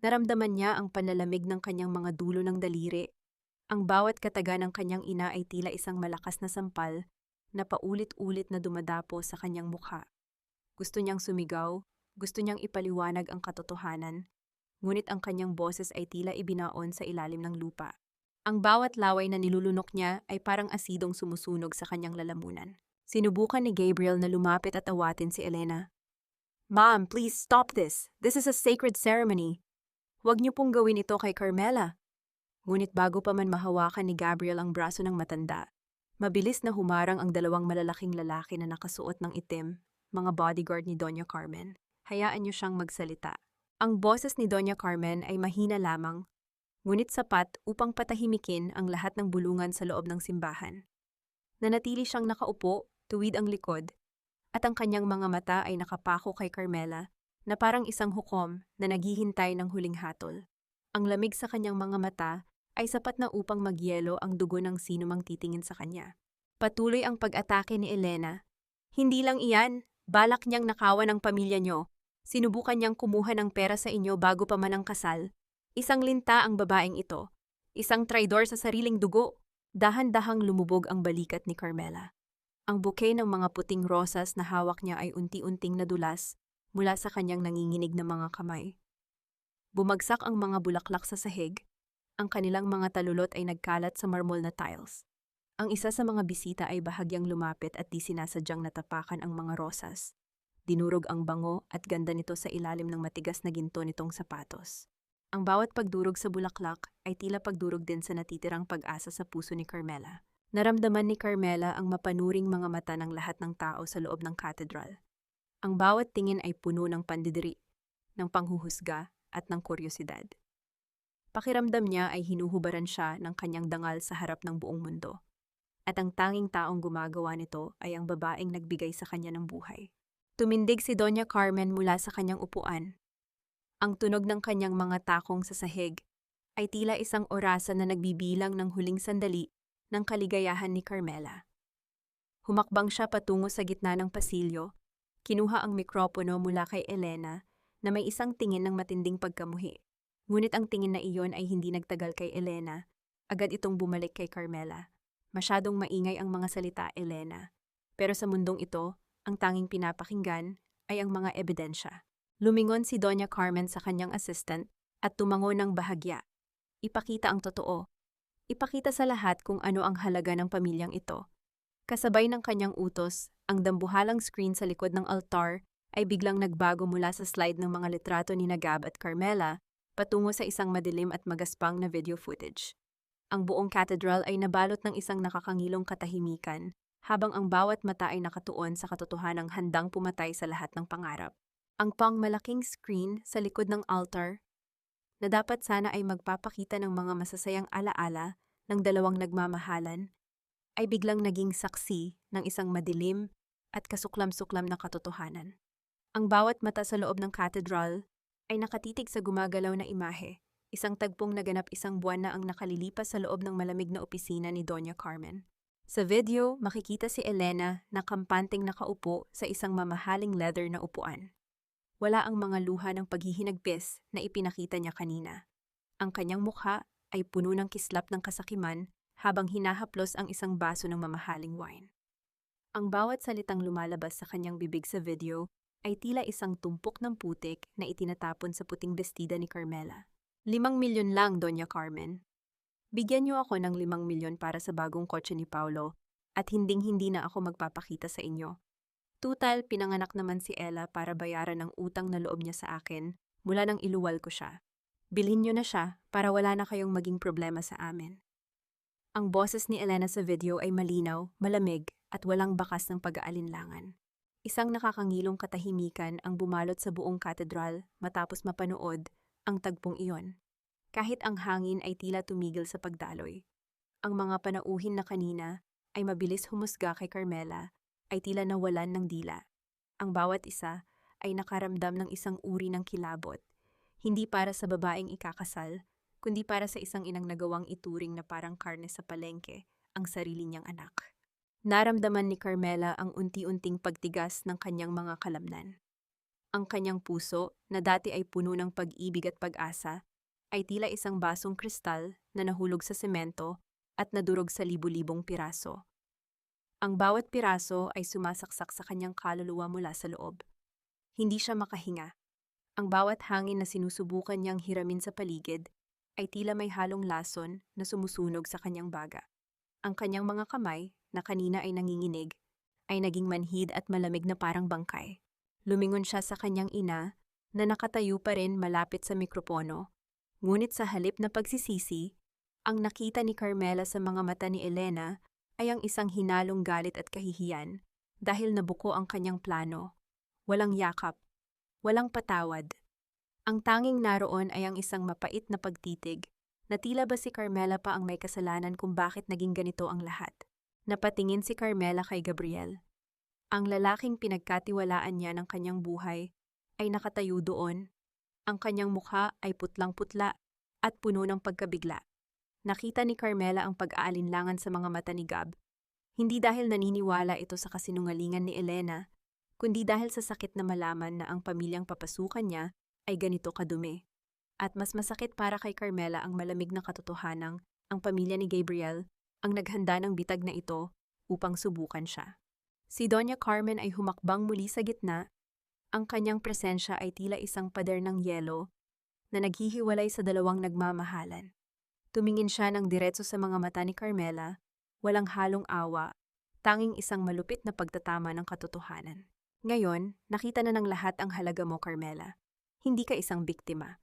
Naramdaman niya ang panlalamig ng kanyang mga dulo ng daliri. Ang bawat kataga ng kanyang ina ay tila isang malakas na sampal na paulit-ulit na dumadapo sa kanyang mukha. Gusto niyang sumigaw, gusto niyang ipaliwanag ang katotohanan, ngunit ang kanyang boses ay tila ibinaon sa ilalim ng lupa. Ang bawat laway na nilulunok niya ay parang asidong sumusunog sa kanyang lalamunan. Sinubukan ni Gabriel na lumapit at awatin si Elena. "Ma'am, please stop this. This is a sacred ceremony. Huwag niyo pong gawin ito kay Carmela." Ngunit bago pa man mahawakan ni Gabriel ang braso ng matanda, mabilis na humarang ang dalawang malalaking lalaki na nakasuot ng itim, mga bodyguard ni Doña Carmen. Hayaan niyo siyang magsalita. Ang boses ni Doña Carmen ay mahina lamang, ngunit sapat upang patahimikin ang lahat ng bulungan sa loob ng simbahan. Nanatili siyang nakaupo, tuwid ang likod, at ang kanyang mga mata ay nakapako kay Carmela na parang isang hukom na naghihintay ng huling hatol. Ang lamig sa kanyang mga mata ay sapat na upang magyelo ang dugo ng sinumang titingin sa kanya. Patuloy ang pag-atake ni Elena. "Hindi lang iyan, balak niyang nakawan ang pamilya niyo. Sinubukan niyang kumuha ng pera sa inyo bago pa man ang kasal. Isang linta ang babaeng ito. Isang traidor sa sariling dugo." Dahan-dahang lumubog ang balikat ni Carmela. Ang bouquet ng mga puting rosas na hawak niya ay unti-unting nadulas mula sa kanyang nanginginig na mga kamay. Bumagsak ang mga bulaklak sa sahig. Ang kanilang mga talulot ay nagkalat sa marmol na tiles. Ang isa sa mga bisita ay bahagyang lumapit at di sinasadyang natapakan ang mga rosas. Dinurog ang bango at ganda nito sa ilalim ng matigas na ginto nitong sapatos. Ang bawat pagdurog sa bulaklak ay tila pagdurog din sa natitirang pag-asa sa puso ni Carmela. Naramdaman ni Carmela ang mapanuring mga mata ng lahat ng tao sa loob ng katedral. Ang bawat tingin ay puno ng pandidiri, ng panghuhusga at ng kuryosidad. Pakiramdam niya ay hinuhubaran siya ng kanyang dangal sa harap ng buong mundo. At ang tanging taong gumagawa nito ay ang babaeng nagbigay sa kanya ng buhay. Tumindig si Doña Carmen mula sa kanyang upuan. Ang tunog ng kanyang mga takong sa sahig ay tila isang orasan na nagbibilang ng huling sandali ng kaligayahan ni Carmela. Humakbang siya patungo sa gitna ng pasilyo, kinuha ang mikropono mula kay Elena na may isang tingin ng matinding pagkamuhi. Ngunit ang tingin na iyon ay hindi nagtagal kay Elena, agad itong bumalik kay Carmela. Masyadong maingay ang mga salita, Elena. Pero sa mundong ito, ang tanging pinapakinggan ay ang mga ebidensya. Lumingon si Doña Carmen sa kanyang assistant at tumango ng bahagya. Ipakita ang totoo. Ipakita sa lahat kung ano ang halaga ng pamilyang ito. Kasabay ng kanyang utos, ang dambuhalang screen sa likod ng altar ay biglang nagbago mula sa slide ng mga litrato ni Gab at Carmela patungo sa isang madilim at magaspang na video footage. Ang buong cathedral ay nabalot ng isang nakakangilong katahimikan, habang ang bawat mata ay nakatuon sa katotohanang handang pumatay sa lahat ng pangarap. Ang pangmalaking screen sa likod ng altar, na dapat sana ay magpapakita ng mga masasayang alaala ng dalawang nagmamahalan, ay biglang naging saksi ng isang madilim at kasuklam-suklam na katotohanan. Ang bawat mata sa loob ng cathedral ay nakatitig sa gumagalaw na imahe, isang tagpong naganap isang buwan na ang nakalilipas sa loob ng malamig na opisina ni Doña Carmen. Sa video, makikita si Elena na kampanteng nakaupo sa isang mamahaling leather na upuan. Wala ang mga luha ng paghihinagpis na ipinakita niya kanina. Ang kanyang mukha ay puno ng kislap ng kasakiman habang hinahaplos ang isang baso ng mamahaling wine. Ang bawat salitang lumalabas sa kanyang bibig sa video ay tila isang tumpok ng putik na itinatapon sa puting bestida ni Carmela. 5 milyon lang, Doña Carmen. Bigyan niyo ako ng 5 milyon para sa bagong kotse ni Paulo at hinding-hindi na ako magpapakita sa inyo. Tutal, pinanganak naman si Ella para bayaran ang utang na loob niya sa akin mula nang iluwal ko siya. Bilhin niyo na siya para wala na kayong maging problema sa amin. Ang boses ni Elena sa video ay malinaw, malamig at walang bakas ng pag-aalinlangan. Isang nakakangilong katahimikan ang bumalot sa buong katedral matapos mapanood ang tagpong iyon. Kahit ang hangin ay tila tumigil sa pagdaloy. Ang mga panauhin na kanina ay mabilis humusga kay Carmela ay tila nawalan ng dila. Ang bawat isa ay nakaramdam ng isang uri ng kilabot, hindi para sa babaeng ikakasal, kundi para sa isang inang nagawang ituring na parang karne sa palengke ang sarili niyang anak. Naramdaman ni Carmela ang unti-unting pagtigas ng kanyang mga kalamnan. Ang kanyang puso, na dati ay puno ng pag-ibig at pag-asa, ay tila isang basong kristal na nahulog sa semento at nadurog sa libu-libong piraso. Ang bawat piraso ay sumasaksak sa kanyang kaluluwa mula sa loob. Hindi siya makahinga. Ang bawat hangin na sinusubukan niyang hiramin sa paligid ay tila may halong lason na sumusunog sa kanyang baga. Ang kanyang mga kamay, na kanina ay nanginginig, ay naging manhid at malamig na parang bangkay. Lumingon siya sa kanyang ina na nakatayo pa rin malapit sa mikropono. Ngunit sa halip na pagsisisi, ang nakita ni Carmela sa mga mata ni Elena ay ang isang hinalong galit at kahihiyan dahil nabuko ang kanyang plano. Walang yakap, walang patawad. Ang tanging naroon ay ang isang mapait na pagtitig na tila ba si Carmela pa ang may kasalanan kung bakit naging ganito ang lahat. Napatingin si Carmela kay Gabriel. Ang lalaking pinagkatiwalaan niya ng kanyang buhay ay nakatayo doon. Ang kanyang mukha ay putlang-putla at puno ng pagkabigla. Nakita ni Carmela ang pag-aalinlangan sa mga mata ni Gab. Hindi dahil naniniwala ito sa kasinungalingan ni Elena, kundi dahil sa sakit na malaman na ang pamilyang papasukan niya ay ganito kadumi. At mas masakit para kay Carmela ang malamig na katotohanang ang pamilya ni Gabriel ang naghanda ng bitag na ito upang subukan siya. Si Doña Carmen ay humakbang muli sa gitna. Ang kanyang presensya ay tila isang pader ng yelo na naghihiwalay sa dalawang nagmamahalan. Tumingin siya ng diretso sa mga mata ni Carmela, walang halong awa, tanging isang malupit na pagtatama ng katotohanan. Ngayon, nakita na ng lahat ang halaga mo, Carmela. Hindi ka isang biktima.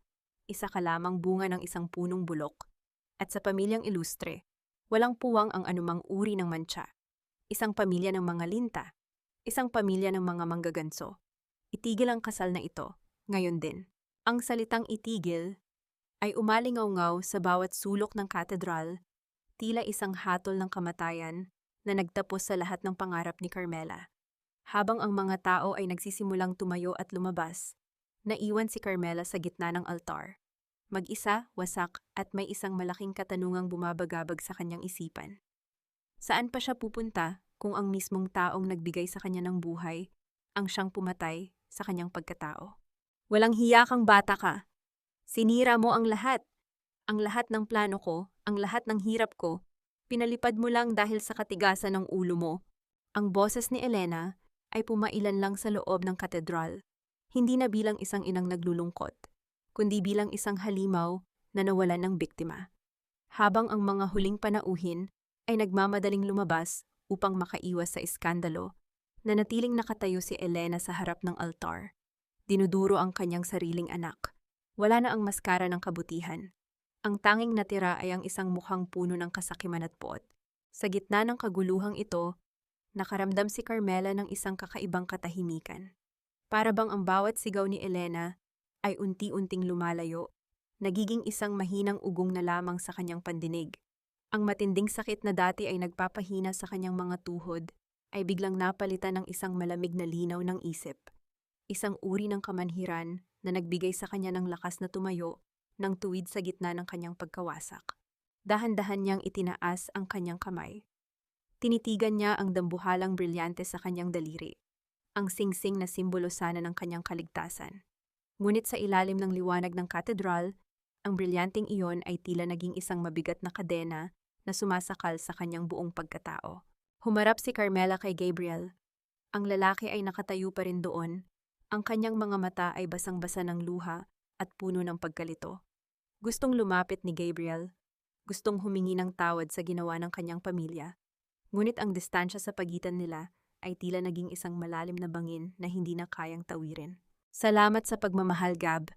Isa ka lamang bunga ng isang punong bulok. At sa pamilyang ilustre, walang puwang ang anumang uri ng mantsa. Isang pamilya ng mga linta. Isang pamilya ng mga manggaganso. Itigil ang kasal na ito, ngayon din. Ang salitang itigil ay umalingaw-ngaw sa bawat sulok ng katedral, tila isang hatol ng kamatayan na nagtapos sa lahat ng pangarap ni Carmela. Habang ang mga tao ay nagsisimulang tumayo at lumabas, naiwan si Carmela sa gitna ng altar. Mag-isa, wasak, at may isang malaking katanungang bumabagabag sa kanyang isipan. Saan pa siya pupunta kung ang mismong taong nagbigay sa kanya ng buhay ang siyang pumatay sa kanyang pagkatao? Walang hiya kang bata ka. Sinira mo ang lahat ng plano ko, ang lahat ng hirap ko, pinalipad mo lang dahil sa katigasan ng ulo mo. Ang boses ni Elena ay pumailan lang sa loob ng katedral, hindi na bilang isang inang naglulungkot, kundi bilang isang halimaw na nawalan ng biktima. Habang ang mga huling panauhin ay nagmamadaling lumabas upang makaiwas sa iskandalo, nanatiling nakatayo si Elena sa harap ng altar. Dinuduro ang kanyang sariling anak. Wala na ang maskara ng kabutihan. Ang tanging natira ay ang isang mukhang puno ng kasakiman at puot. Sa gitna ng kaguluhang ito, nakaramdam si Carmela ng isang kakaibang katahimikan. Para bang ang bawat sigaw ni Elena ay unti-unting lumalayo, nagiging isang mahinang ugong na lamang sa kanyang pandinig. Ang matinding sakit na dati ay nagpapahina sa kanyang mga tuhod ay biglang napalitan ng isang malamig na linaw ng isip. Isang uri ng kamanhiran na nagbigay sa kanya ng lakas na tumayo ng tuwid sa gitna ng kanyang pagkawasak. Dahan-dahan niyang itinaas ang kanyang kamay. Tinitigan niya ang dambuhalang brilyante sa kanyang daliri, ang singsing na simbolo sana ng kanyang kaligtasan. Ngunit sa ilalim ng liwanag ng katedral, ang brilyanteng iyon ay tila naging isang mabigat na kadena na sumasakal sa kanyang buong pagkatao. Humarap si Carmela kay Gabriel. Ang lalaki ay nakatayo pa rin doon, Ang kanyang mga mata ay basang-basa ng luha at puno ng pagkalito. Gustong lumapit ni Gabriel, gustong humingi ng tawad sa ginawa ng kanyang pamilya, ngunit ang distansya sa pagitan nila ay tila naging isang malalim na bangin na hindi na kayang tawirin. Salamat sa pagmamahal, Gab.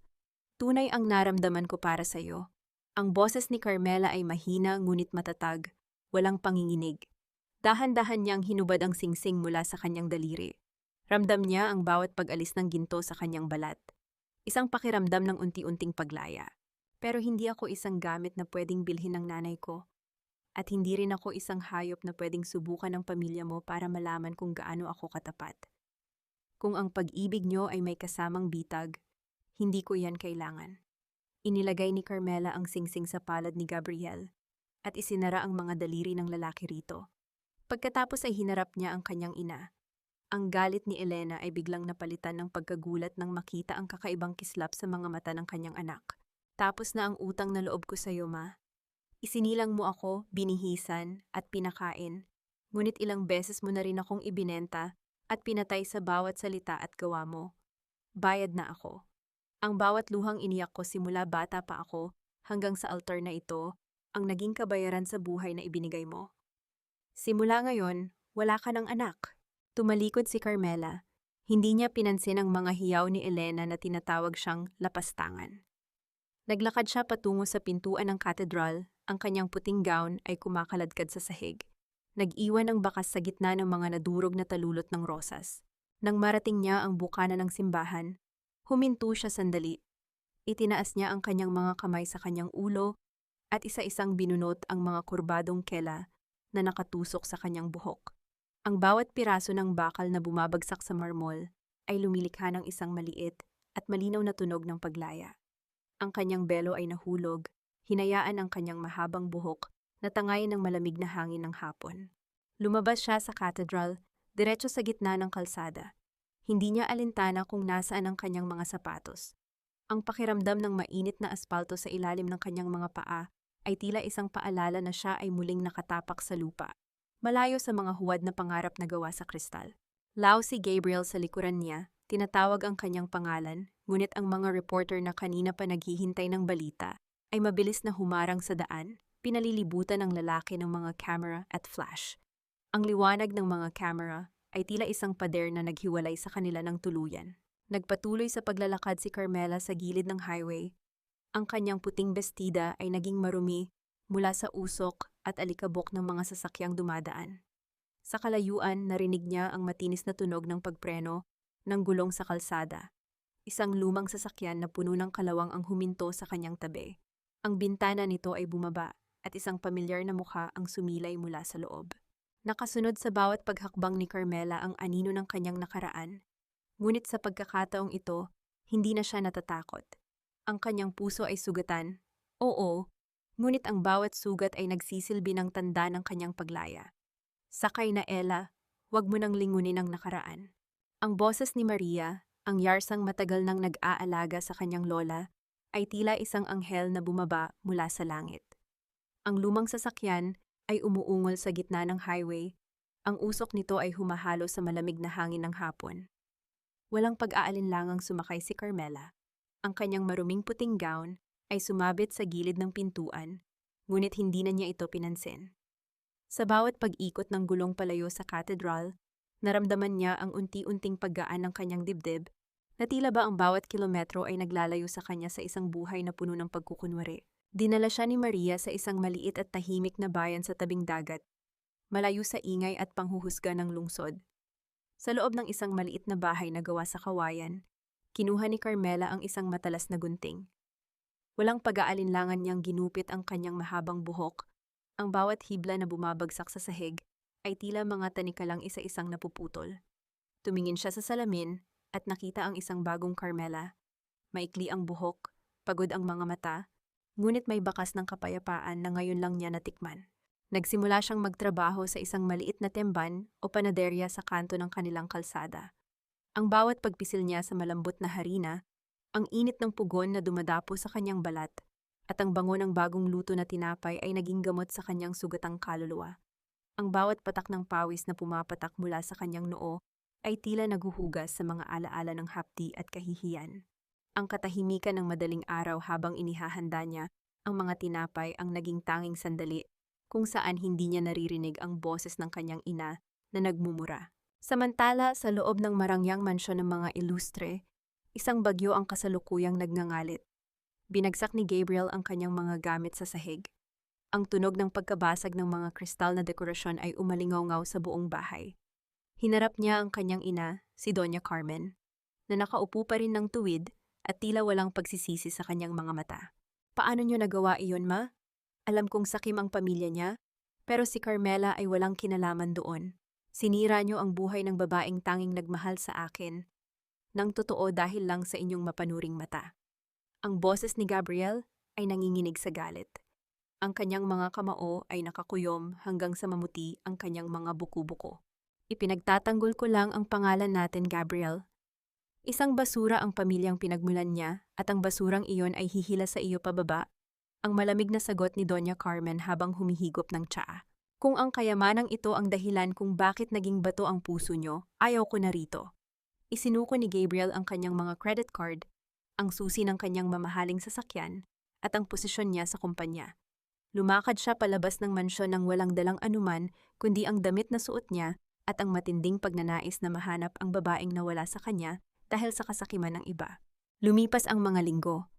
Tunay ang naramdaman ko para sa iyo. Ang boses ni Carmela ay mahina ngunit matatag, walang panginginig. Dahan-dahan niyang hinubad ang singsing mula sa kanyang daliri. Ramdam niya ang bawat pag-alis ng ginto sa kanyang balat. Isang pakiramdam ng unti-unting paglaya. Pero hindi ako isang gamit na pwedeng bilhin ng nanay ko. At hindi rin ako isang hayop na pwedeng subukan ng pamilya mo para malaman kung gaano ako katapat. Kung ang pag-ibig niyo ay may kasamang bitag, hindi ko yan kailangan. Inilagay ni Carmela ang singsing sa palad ni Gabriel at isinara ang mga daliri ng lalaki rito. Pagkatapos ay hinarap niya ang kanyang ina. Ang galit ni Elena ay biglang napalitan ng pagkagulat nang makita ang kakaibang kislap sa mga mata ng kanyang anak. Tapos na ang utang na loob ko sa iyo, ma. Isinilang mo ako, binihisan, at pinakain. Ngunit ilang beses mo na rin akong ibinenta at pinatay sa bawat salita at gawa mo. Bayad na ako. Ang bawat luhang iniyak ko simula bata pa ako hanggang sa altar na ito ang naging kabayaran sa buhay na ibinigay mo. Simula ngayon, wala ka ng anak. Tumalikod si Carmela. Hindi niya pinansin ang mga hiyaw ni Elena na tinatawag siyang lapastangan. Naglakad siya patungo sa pintuan ng katedral, ang kanyang puting gown ay kumakaladkad sa sahig. Nag-iwan ng bakas sa gitna ng mga nadurog na talulot ng rosas. Nang marating niya ang bukana ng simbahan, huminto siya sandali. Itinaas niya ang kanyang mga kamay sa kanyang ulo at isa-isang binunot ang mga kurbadong kela na nakatusok sa kanyang buhok. Ang bawat piraso ng bakal na bumabagsak sa marmol ay lumilikha ng isang maliit at malinaw na tunog ng paglaya. Ang kanyang belo ay nahulog, hinayaan ang kanyang mahabang buhok na tangay ng malamig na hangin ng hapon. Lumabas siya sa cathedral, diretso sa gitna ng kalsada. Hindi niya alintana kung nasaan ang kanyang mga sapatos. Ang pakiramdam ng mainit na aspalto sa ilalim ng kanyang mga paa ay tila isang paalala na siya ay muling nakatapak sa lupa, malayo sa mga huwad na pangarap na gawa sa kristal. Lao si Gabriel sa likuran niya, tinatawag ang kanyang pangalan, ngunit ang mga reporter na kanina pa naghihintay ng balita ay mabilis na humarang sa daan, pinalilibutan ng lalaki ng mga camera at flash. Ang liwanag ng mga camera ay tila isang pader na naghiwalay sa kanila ng tuluyan. Nagpatuloy sa paglalakad si Carmela sa gilid ng highway. Ang kanyang puting bestida ay naging marumi mula sa usok at alikabok ng mga sasakyang dumadaan. Sa kalayuan, narinig niya ang matinis na tunog ng pagpreno ng gulong sa kalsada. Isang lumang sasakyan na puno ng kalawang ang huminto sa kanyang tabi. Ang bintana nito ay bumaba at isang pamilyar na mukha ang sumilay mula sa loob. Nakasunod sa bawat paghakbang ni Carmela ang anino ng kanyang nakaraan. Ngunit sa pagkakataong ito, hindi na siya natatakot. Ang kanyang puso ay sugatan. Oo, ngunit ang bawat sugat ay nagsisilbi ng tanda ng kanyang paglaya. Sakay na Ella, huwag mo nang lingunin ang nakaraan. Ang boses ni Maria, ang yarsang matagal nang nag-aalaga sa kanyang lola, ay tila isang anghel na bumaba mula sa langit. Ang lumang sasakyan ay umuungol sa gitna ng highway. Ang usok nito ay humahalo sa malamig na hangin ng hapon. Walang pag-aalinlangang sumakay si Carmela. Ang kanyang maruming puting gown ay sumabit sa gilid ng pintuan, ngunit hindi na niya ito pinansin. Sa bawat pag-ikot ng gulong palayo sa katedral, naramdaman niya ang unti-unting paggaan ng kanyang dibdib, na tila ba ang bawat kilometro ay naglalayo sa kanya sa isang buhay na puno ng pagkukunwari. Dinala siya ni Maria sa isang maliit at tahimik na bayan sa tabing dagat, malayo sa ingay at panghuhusga ng lungsod. Sa loob ng isang maliit na bahay na gawa sa kawayan, kinuha ni Carmela ang isang matalas na gunting. Walang pag-aalinlangan niyang ginupit ang kanyang mahabang buhok. Ang bawat hibla na bumabagsak sa sahig ay tila mga tanikalang isa-isang napuputol. Tumingin siya sa salamin at nakita ang isang bagong Carmela. Maikli ang buhok, pagod ang mga mata, ngunit may bakas ng kapayapaan na ngayon lang niya natikman. Nagsimula siyang magtrabaho sa isang maliit na temban o panaderya sa kanto ng kanilang kalsada. Ang bawat pagpisil niya sa malambot na harina, ang init ng pugon na dumadapo sa kanyang balat, at ang bango ng bagong luto na tinapay ay naging gamot sa kanyang sugatang kaluluwa. Ang bawat patak ng pawis na pumapatak mula sa kanyang noo ay tila naguhugas sa mga alaala ng hapdi at kahihiyan. Ang katahimikan ng madaling araw habang inihahanda niya ang mga tinapay ang naging tanging sandali kung saan hindi niya naririnig ang boses ng kanyang ina na nagmumura. Samantala, sa loob ng marangyang mansyon ng mga ilustre, isang bagyo ang kasalukuyang nagngangalit. Binagsak ni Gabriel ang kanyang mga gamit sa sahig. Ang tunog ng pagkabasag ng mga kristal na dekorasyon ay umalingaw-ngaw sa buong bahay. Hinarap niya ang kanyang ina, si Doña Carmen, na nakaupo pa rin ng tuwid at tila walang pagsisisi sa kanyang mga mata. Paano niyo nagawa iyon, ma? Alam kong sakim ang pamilya niya, pero si Carmela ay walang kinalaman doon. Sinira niyo ang buhay ng babaeng tanging nagmahal sa akin, nang totoo dahil lang sa inyong mapanuring mata. Ang boses ni Gabriel ay nanginginig sa galit. Ang kanyang mga kamao ay nakakuyom hanggang sa mamuti ang kanyang mga buko-buko. Ipinagtatanggol ko lang ang pangalan natin, Gabriel. Isang basura ang pamilyang pinagmulan niya at ang basurang iyon ay hihila sa iyo pababa, ang malamig na sagot ni Doña Carmen habang humihigop ng tsaa. Kung ang kayamanang ito ang dahilan kung bakit naging bato ang puso niyo, ayaw ko na rito. Isinuko ni Gabriel ang kanyang mga credit card, ang susi ng kanyang mamahaling sasakyan, at ang posisyon niya sa kumpanya. Lumakad siya palabas ng mansyon nang walang dalang anuman kundi ang damit na suot niya at ang matinding pagnanais na mahanap ang babaeng nawala sa kanya dahil sa kasakiman ng iba. Lumipas ang mga linggo.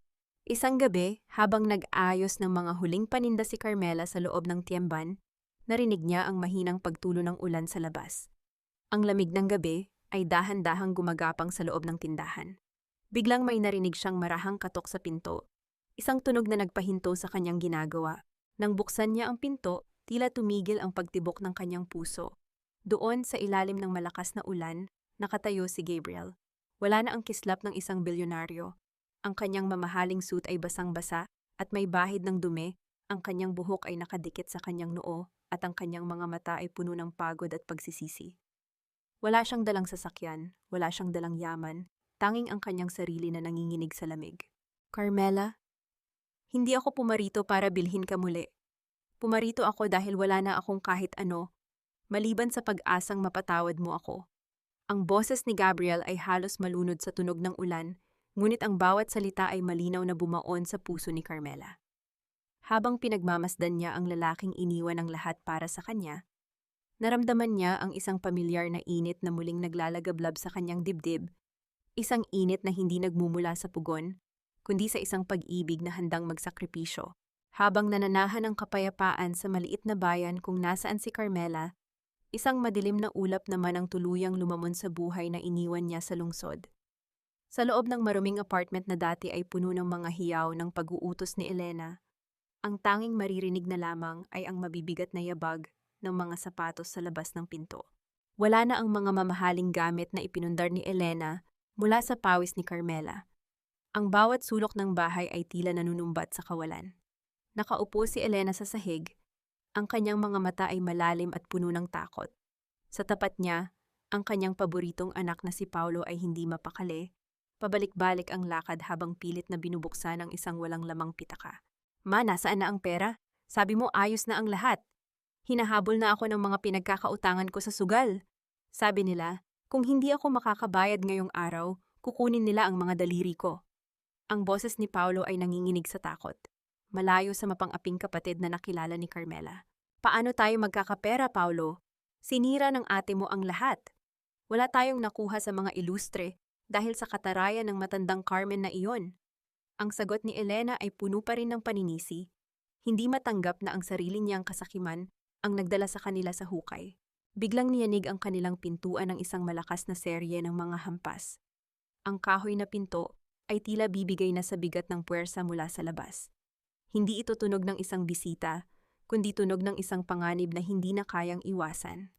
Isang gabi, habang nag-aayos ng mga huling paninda si Carmela sa loob ng tiemban, narinig niya ang mahinang pagtulo ng ulan sa labas. Ang lamig ng gabi ay dahan-dahang gumagapang sa loob ng tindahan. Biglang may narinig siyang marahang katok sa pinto. Isang tunog na nagpahinto sa kanyang ginagawa. Nang buksan niya ang pinto, tila tumigil ang pagtibok ng kanyang puso. Doon sa ilalim ng malakas na ulan, nakatayo si Gabriel. Wala na ang kislap ng isang bilyonaryo. Ang kanyang mamahaling suit ay basang-basa at may bahid ng dumi, ang kanyang buhok ay nakadikit sa kanyang noo at ang kanyang mga mata ay puno ng pagod at pagsisisi. Wala siyang dalang sasakyan, wala siyang dalang yaman, tanging ang kanyang sarili na nanginginig sa lamig. Carmela, hindi ako pumarito para bilhin ka muli. Pumarito ako dahil wala na akong kahit ano, maliban sa pag-asang mapatawad mo ako. Ang boses ni Gabriel ay halos malunod sa tunog ng ulan, ngunit ang bawat salita ay malinaw na bumaon sa puso ni Carmela. Habang pinagmamasdan niya ang lalaking iniwan ng lahat para sa kanya, naramdaman niya ang isang pamilyar na init na muling naglalagablab sa kanyang dibdib, isang init na hindi nagmumula sa pugon, kundi sa isang pag-ibig na handang magsakripisyo. Habang nananahan ang kapayapaan sa maliit na bayan kung nasaan si Carmela, isang madilim na ulap naman ang tuluyang lumamon sa buhay na iniwan niya sa lungsod. Sa loob ng maruming apartment na dati ay puno ng mga hiyaw ng pag-uutos ni Elena. Ang tanging maririnig na lamang ay ang mabibigat na yabag ng mga sapatos sa labas ng pinto. Wala na ang mga mamahaling gamit na ipinundar ni Elena mula sa pawis ni Carmela. Ang bawat sulok ng bahay ay tila nanunumbat sa kawalan. Nakaupo si Elena sa sahig. Ang kanyang mga mata ay malalim at puno ng takot. Sa tapat niya, ang kanyang paboritong anak na si Paulo ay hindi mapakali. Pabalik-balik ang lakad habang pilit na binubuksan ang isang walang lamang pitaka. Ma, nasaan na ang pera? Sabi mo ayos na ang lahat. Hinahabol na ako ng mga pinagkakautangan ko sa sugal. Sabi nila, kung hindi ako makakabayad ngayong araw, kukunin nila ang mga daliri ko. Ang boses ni Paulo ay nanginginig sa takot. Malayo sa mapang-aping kapatid na nakilala ni Carmela. Paano tayo magkakapera, Paulo? Sinira ng ate mo ang lahat. Wala tayong nakuha sa mga ilustre dahil sa katarayan ng matandang Carmen na iyon. Ang sagot ni Elena ay puno pa rin ng paninisi. Hindi matanggap na ang sarili niyang kasakiman ang nagdala sa kanila sa hukay. Biglang niyanig ang kanilang pintuan ng isang malakas na serye ng mga hampas. Ang kahoy na pinto ay tila bibigay na sa bigat ng puwersa mula sa labas. Hindi ito tunog ng isang bisita, kundi tunog ng isang panganib na hindi na kayang iwasan.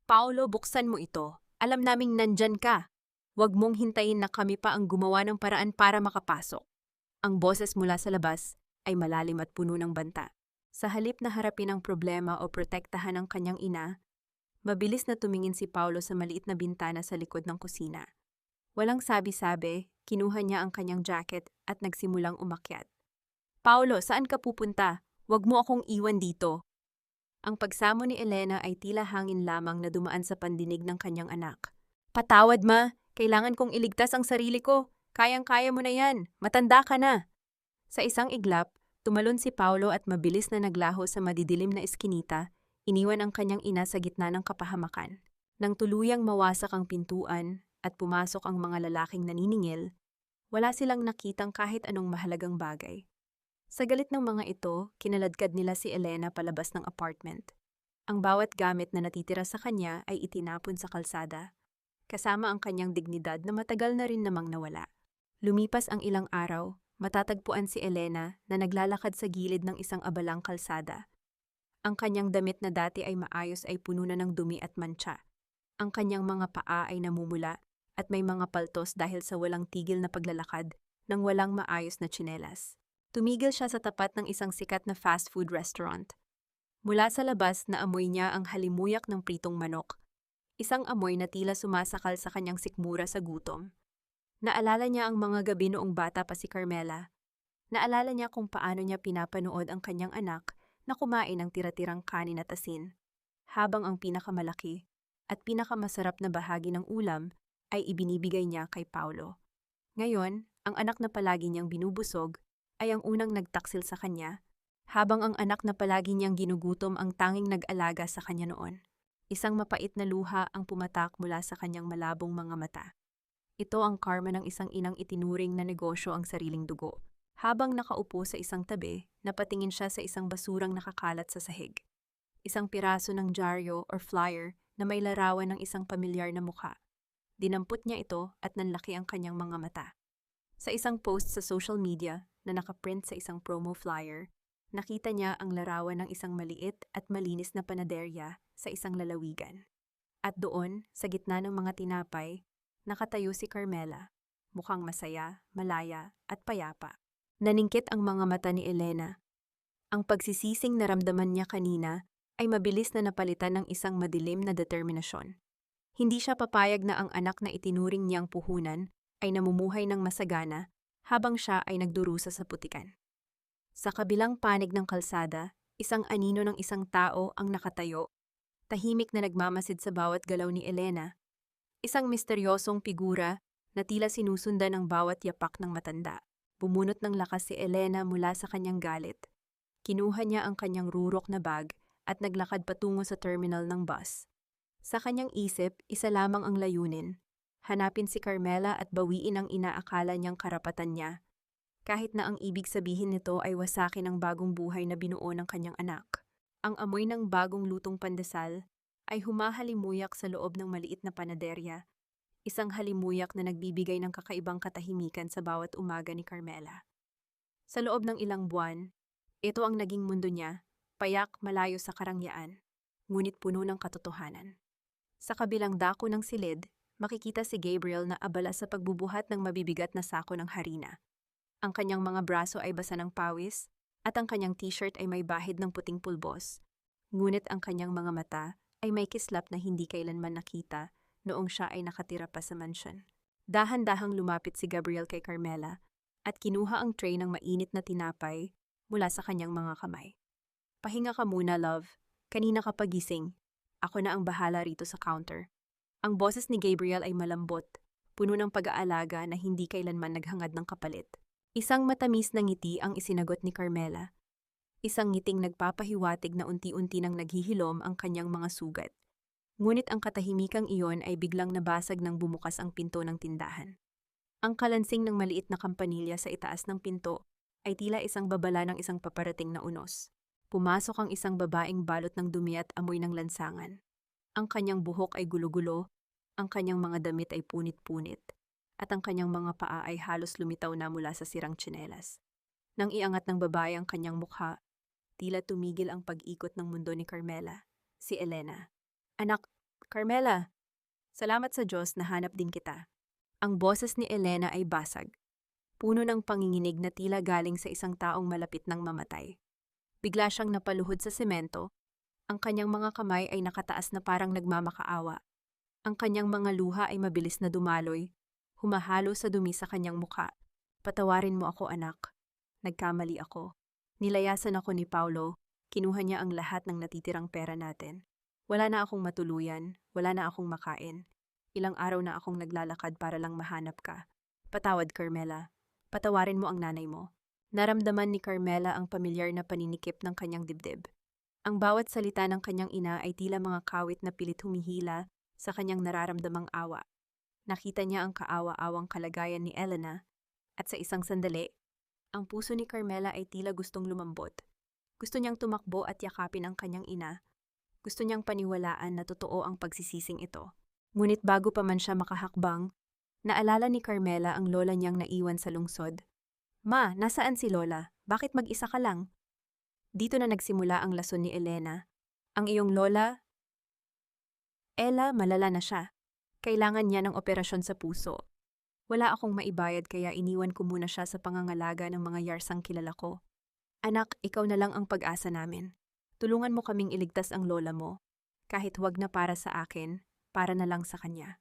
Paulo, buksan mo ito. Alam naming nandyan ka. Huwag mong hintayin na kami pa ang gumawa ng paraan para makapasok. Ang boses mula sa labas ay malalim at puno ng banta. Sa halip na harapin ang problema o protektahan ang kanyang ina, mabilis na tumingin si Paulo sa maliit na bintana sa likod ng kusina. Walang sabi-sabi, kinuha niya ang kanyang jacket at nagsimulang umakyat. Paulo, saan ka pupunta? Huwag mo akong iwan dito. Ang pagsamo ni Elena ay tila hangin lamang na dumaan sa pandinig ng kanyang anak. Patawad ma, kailangan kong iligtas ang sarili ko. Kayang-kaya mo na yan, matanda ka na. Sa isang iglap, tumalon si Paulo at mabilis na naglaho sa madidilim na eskinita, iniwan ang kanyang ina sa gitna ng kapahamakan. Nang tuluyang mawasak ang pintuan at pumasok ang mga lalaking naniningil, wala silang nakitang kahit anong mahalagang bagay. Sa galit ng mga ito, kinaladkad nila si Elena palabas ng apartment. Ang bawat gamit na natitira sa kanya ay itinapon sa kalsada, kasama ang kanyang dignidad na matagal na rin namang nawala. Lumipas ang ilang araw, matatagpuan si Elena na naglalakad sa gilid ng isang abalang kalsada. Ang kanyang damit na dati ay maayos ay puno na ng dumi at mantsa. Ang kanyang mga paa ay namumula at may mga paltos dahil sa walang tigil na paglalakad ng walang maayos na tsinelas. Tumigil siya sa tapat ng isang sikat na fast food restaurant. Mula sa labas naamoy niya ang halimuyak ng pritong manok. Isang amoy na tila sumasakal sa kanyang sikmura sa gutom. Naalala niya ang mga gabi noong bata pa si Carmela. Naalala niya kung paano niya pinapanood ang kanyang anak na kumain ng tira-tirang kanin at asin, habang ang pinakamalaki at pinakamasarap na bahagi ng ulam ay ibinibigay niya kay Paulo. Ngayon, ang anak na palagi niyang binubusog ay ang unang nagtaksil sa kanya, habang ang anak na palagi niyang ginugutom ang tanging nag-alaga sa kanya noon. Isang mapait na luha ang pumatak mula sa kanyang malabong mga mata. Ito ang karma ng isang inang itinuring na negosyo ang sariling dugo. Habang nakaupo sa isang tabi, napatingin siya sa isang basurang nakakalat sa sahig. Isang piraso ng dyaryo or flyer na may larawan ng isang pamilyar na mukha. Dinampot niya ito at nanlaki ang kanyang mga mata. Sa isang post sa social media na nakaprint sa isang promo flyer, nakita niya ang larawan ng isang maliit at malinis na panaderya sa isang lalawigan. At doon, sa gitna ng mga tinapay, nakatayo si Carmela, mukhang masaya, malaya, at payapa. Naningkit ang mga mata ni Elena. Ang pagsisising naramdaman niya kanina ay mabilis na napalitan ng isang madilim na determinasyon. Hindi siya papayag na ang anak na itinuring niyang puhunan ay namumuhay ng masagana habang siya ay nagdurusa sa putikan. Sa kabilang panig ng kalsada, isang anino ng isang tao ang nakatayo, tahimik na nagmamasid sa bawat galaw ni Elena. Isang misteryosong figura na tila sinusundan ang bawat yapak ng matanda. Bumunot ng lakas si Elena mula sa kanyang galit. Kinuha niya ang kanyang rurok na bag at naglakad patungo sa terminal ng bus. Sa kanyang isip, isa lamang ang layunin. Hanapin si Carmela at bawiin ang inaakala niyang karapatan niya. Kahit na ang ibig sabihin nito ay wasakin ang bagong buhay na binuo ng kanyang anak. Ang amoy ng bagong lutong pandesal ay humahalimuyak sa loob ng maliit na panaderya, isang halimuyak na nagbibigay ng kakaibang katahimikan sa bawat umaga ni Carmela. Sa loob ng ilang buwan, ito ang naging mundo niya, payak malayo sa karangyaan, ngunit puno ng katotohanan. Sa kabilang dako ng silid, makikita si Gabriel na abala sa pagbubuhat ng mabibigat na sako ng harina. Ang kanyang mga braso ay basa ng pawis, at ang kanyang t-shirt ay may bahid ng puting pulbos. Ngunit ang kanyang mga mata ay may kislap na hindi kailanman nakita noong siya ay nakatira pa sa mansyon. Dahan-dahang lumapit si Gabriel kay Carmela at kinuha ang tray ng mainit na tinapay mula sa kanyang mga kamay. Pahinga ka muna, love. Kanina ka pagising. Ako na ang bahala rito sa counter. Ang boses ni Gabriel ay malambot, puno ng pag-aalaga na hindi kailanman naghangad ng kapalit. Isang matamis na ngiti ang isinagot ni Carmela. Isang ngiting nagpapahiwatig na unti-unti nang naghihilom ang kanyang mga sugat. Ngunit ang katahimikang iyon ay biglang nabasag nang bumukas ang pinto ng tindahan. Ang kalansing ng maliit na kampanilya sa itaas ng pinto ay tila isang babala ng isang paparating na unos. Pumasok ang isang babaeng balot ng dumi at amoy ng lansangan. Ang kanyang buhok ay gulo-gulo, ang kanyang mga damit ay punit-punit, at ang kanyang mga paa ay halos lumitaw na mula sa sirang tsinelas. Nang iangat ng babae ang kanyang mukha, tila tumigil ang pag-ikot ng mundo ni Carmela, si Elena. Anak, Carmela, salamat sa Diyos na hanap din kita. Ang boses ni Elena ay basag, puno ng panginginig na tila galing sa isang taong malapit ng mamatay. Bigla siyang napaluhod sa semento, ang kanyang mga kamay ay nakataas na parang nagmamakaawa. Ang kanyang mga luha ay mabilis na dumaloy, humahalo sa dumi sa kanyang mukha. Patawarin mo ako, anak. Nagkamali ako. Nilayasan ako ni Paulo, kinuha niya ang lahat ng natitirang pera natin. Wala na akong matuluyan, wala na akong makain. Ilang araw na akong naglalakad para lang mahanap ka. Patawad, Carmela. Patawarin mo ang nanay mo. Naramdaman ni Carmela ang pamilyar na paninikip ng kanyang dibdib. Ang bawat salita ng kanyang ina ay tila mga kawit na pilit humihila sa kanyang nararamdamang awa. Nakita niya ang kaawa-awang kalagayan ni Elena at sa isang sandali, ang puso ni Carmela ay tila gustong lumambot. Gusto niyang tumakbo at yakapin ang kanyang ina. Gusto niyang paniwalaan na totoo ang pagsisising ito. Ngunit bago pa man siya makahakbang, naalala ni Carmela ang lola niyang naiwan sa lungsod. Ma, nasaan si Lola? Bakit mag-isa ka lang? Dito na nagsimula ang lason ni Elena. Ang iyong lola? Ella, malala na siya. Kailangan niya ng operasyon sa puso. Wala akong maibayad kaya iniwan ko muna siya sa pangangalaga ng mga yarsang kilala ko. Anak, ikaw na lang ang pag-asa namin. Tulungan mo kaming iligtas ang lola mo. Kahit wag na para sa akin, para na lang sa kanya.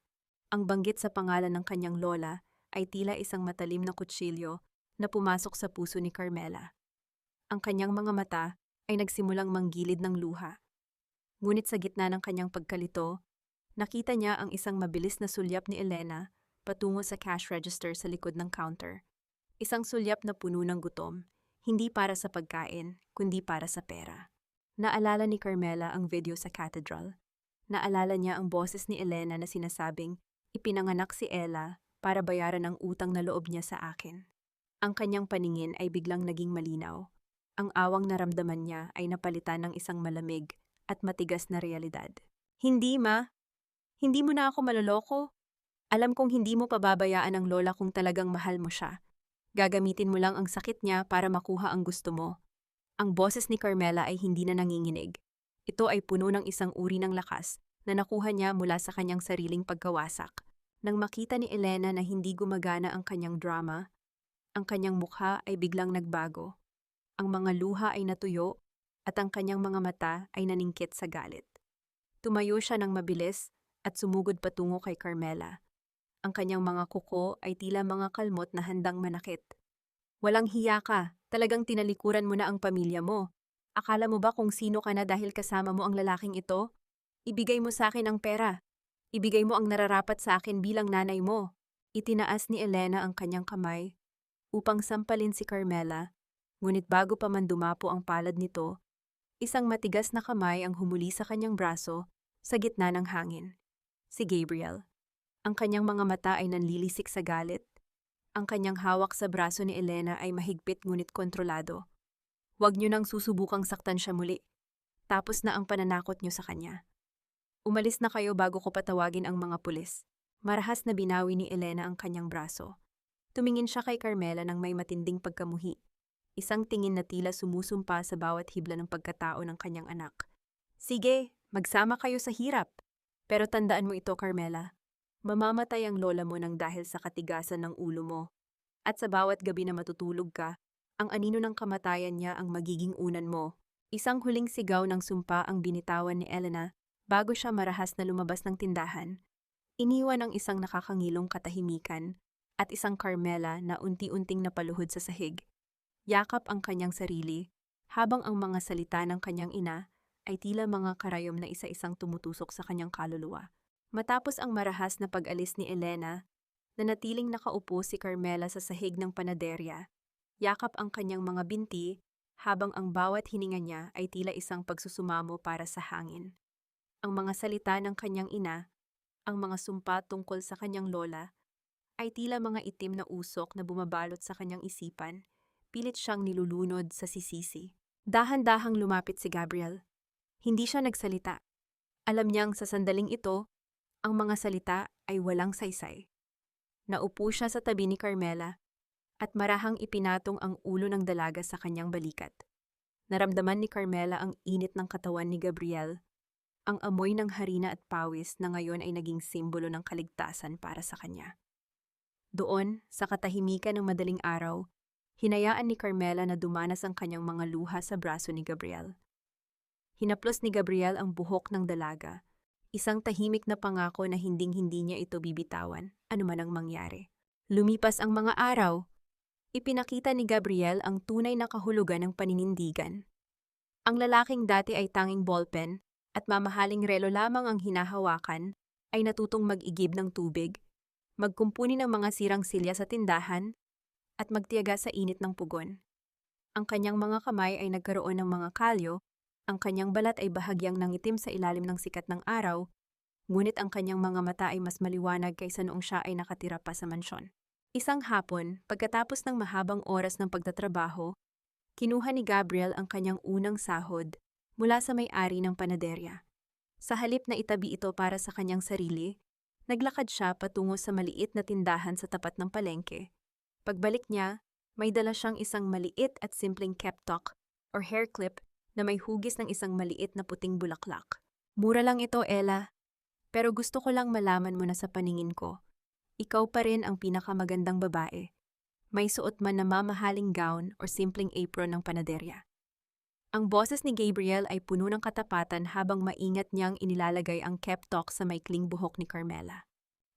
Ang banggit sa pangalan ng kanyang lola ay tila isang matalim na kutsilyo na pumasok sa puso ni Carmela. Ang kanyang mga mata ay nagsimulang manggilid ng luha. Ngunit sa gitna ng kanyang pagkalito, nakita niya ang isang mabilis na sulyap ni Elena patungo sa cash register sa likod ng counter. Isang sulyap na puno ng gutom, hindi para sa pagkain, kundi para sa pera. Naalala ni Carmela ang video sa cathedral. Naalala niya ang boses ni Elena na sinasabing, ipinanganak si Ella para bayaran ang utang na loob niya sa akin. Ang kanyang paningin ay biglang naging malinaw. Ang awang naramdaman niya ay napalitan ng isang malamig at matigas na realidad. Hindi, Ma. Hindi mo na ako maloloko. Alam kong hindi mo pababayaan ang lola kung talagang mahal mo siya. Gagamitin mo lang ang sakit niya para makuha ang gusto mo. Ang boses ni Carmela ay hindi na nanginginig. Ito ay puno ng isang uri ng lakas na nakuha niya mula sa kanyang sariling pagkawasak. Nang makita ni Elena na hindi gumagana ang kanyang drama, ang kanyang mukha ay biglang nagbago. Ang mga luha ay natuyo at ang kanyang mga mata ay naningkit sa galit. Tumayo siya ng mabilis at sumugod patungo kay Carmela. Ang kanyang mga kuko ay tila mga kalmot na handang manakit. Walang hiya ka, talagang tinalikuran mo na ang pamilya mo. Akala mo ba kung sino ka na dahil kasama mo ang lalaking ito? Ibigay mo sa akin ang pera. Ibigay mo ang nararapat sa akin bilang nanay mo. Itinaas ni Elena ang kanyang kamay upang sampalin si Carmela, ngunit bago pa man dumapo ang palad nito, isang matigas na kamay ang humuli sa kanyang braso sa gitna ng hangin. Si Gabriel. Ang kanyang mga mata ay nanlilisik sa galit. Ang kanyang hawak sa braso ni Elena ay mahigpit ngunit kontrolado. Huwag niyo nang susubukang saktan siya muli. Tapos na ang pananakot niyo sa kanya. Umalis na kayo bago ko patawagin ang mga pulis. Marahas na binawi ni Elena ang kanyang braso. Tumingin siya kay Carmela nang may matinding pagkamuhi. Isang tingin na tila sumusumpa sa bawat hibla ng pagkatao ng kanyang anak. Sige, magsama kayo sa hirap. Pero tandaan mo ito, Carmela. Mamamatay ang lola mo nang dahil sa katigasan ng ulo mo. At sa bawat gabi na matutulog ka, ang anino ng kamatayan niya ang magiging unan mo. Isang huling sigaw ng sumpa ang binitawan ni Elena bago siya marahas na lumabas ng tindahan. Iniwan ang isang nakakangilong katahimikan at isang Carmela na unti-unting napaluhod sa sahig. Yakap ang kanyang sarili, habang ang mga salita ng kanyang ina ay tila mga karayom na isa-isang tumutusok sa kanyang kaluluwa. Matapos ang marahas na pag-alis ni Elena, nanatiling nakaupo si Carmela sa sahig ng panaderya. Yakap ang kanyang mga binti, habang ang bawat hininga niya ay tila isang pagsusumamo para sa hangin. Ang mga salita ng kanyang ina, ang mga sumpa tungkol sa kanyang lola, ay tila mga itim na usok na bumabalot sa kanyang isipan, pilit siyang nilulunod sa sisisi. Dahan-dahang lumapit si Gabriel. Hindi siya nagsalita. Alam niyang sa sandaling ito, ang mga salita ay walang saysay. Naupo siya sa tabi ni Carmela at marahang ipinatong ang ulo ng dalaga sa kanyang balikat. Naramdaman ni Carmela ang init ng katawan ni Gabriel, ang amoy ng harina at pawis na ngayon ay naging simbolo ng kaligtasan para sa kanya. Doon, sa katahimikan ng madaling araw, hinayaan ni Carmela na dumanas ang kanyang mga luha sa braso ni Gabriel. Hinaplos ni Gabriel ang buhok ng dalaga, isang tahimik na pangako na hinding-hindi niya ito bibitawan, anuman ang mangyari. Lumipas ang mga araw, ipinakita ni Gabriel ang tunay na kahulugan ng paninindigan. Ang lalaking dati ay tanging ballpen at mamahaling relo lamang ang hinahawakan, ay natutong mag-igib ng tubig, magkumpuni ng mga sirang silya sa tindahan, at magtiyaga sa init ng pugon. Ang kanyang mga kamay ay nagkaroon ng mga kalyo, ang kanyang balat ay bahagyang nangitim sa ilalim ng sikat ng araw, ngunit ang kanyang mga mata ay mas maliwanag kaysa noong siya ay nakatira pa sa mansyon. Isang hapon, pagkatapos ng mahabang oras ng pagtatrabaho, kinuha ni Gabriel ang kanyang unang sahod mula sa may-ari ng panaderya. Sa halip na itabi ito para sa kanyang sarili, naglakad siya patungo sa maliit na tindahan sa tapat ng palengke. Pagbalik niya, may dala siyang isang maliit at simpleng keptok or hair clip na may hugis ng isang maliit na puting bulaklak. Mura lang ito, Ella. Pero gusto ko lang malaman mo na sa paningin ko, ikaw pa rin ang pinakamagandang babae. May suot man na mamahaling gown o simpleng apron ng panaderya. Ang boses ni Gabriel ay puno ng katapatan habang maingat niyang inilalagay ang keptok sa maikling buhok ni Carmela.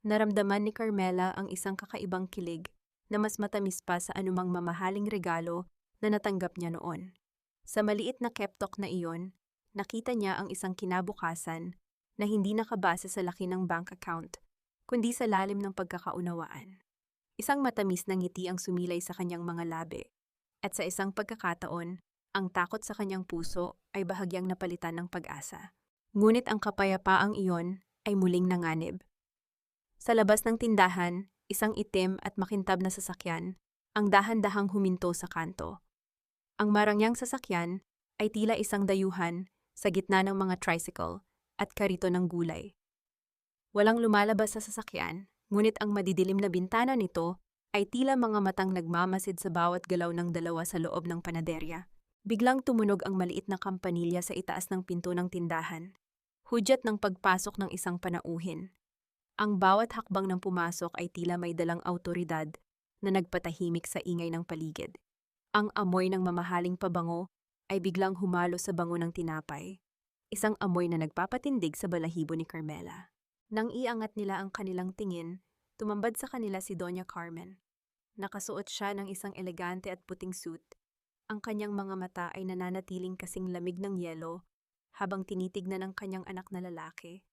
Naramdaman ni Carmela ang isang kakaibang kilig na mas matamis pa sa anumang mamahaling regalo na natanggap niya noon. Sa maliit na keptok na iyon, nakita niya ang isang kinabukasan na hindi nakabase sa laki ng bank account, kundi sa lalim ng pagkakaunawaan. Isang matamis na ngiti ang sumilay sa kanyang mga labi, at sa isang pagkakataon, ang takot sa kanyang puso ay bahagyang napalitan ng pag-asa. Ngunit ang kapayapaang iyon ay muling nanganib. Sa labas ng tindahan, isang itim at makintab na sasakyan ang dahan-dahang huminto sa kanto. Ang marangyang sasakyan ay tila isang dayuhan sa gitna ng mga tricycle at karito ng gulay. Walang lumalabas sa sasakyan, ngunit ang madidilim na bintana nito ay tila mga matang nagmamasid sa bawat galaw ng dalawa sa loob ng panaderya. Biglang tumunog ang maliit na kampanilya sa itaas ng pinto ng tindahan. Hudyat ng pagpasok ng isang panauhin. Ang bawat hakbang ng pumasok ay tila may dalang awtoridad na nagpatahimik sa ingay ng paligid. Ang amoy ng mamahaling pabango ay biglang humalo sa bango ng tinapay. Isang amoy na nagpapatindig sa balahibo ni Carmela. Nang iangat nila ang kanilang tingin, tumambad sa kanila si Doña Carmen. Nakasuot siya ng isang elegante at puting suit. Ang kanyang mga mata ay nananatiling kasing lamig ng yelo habang tinitignan ang kanyang anak na lalaki.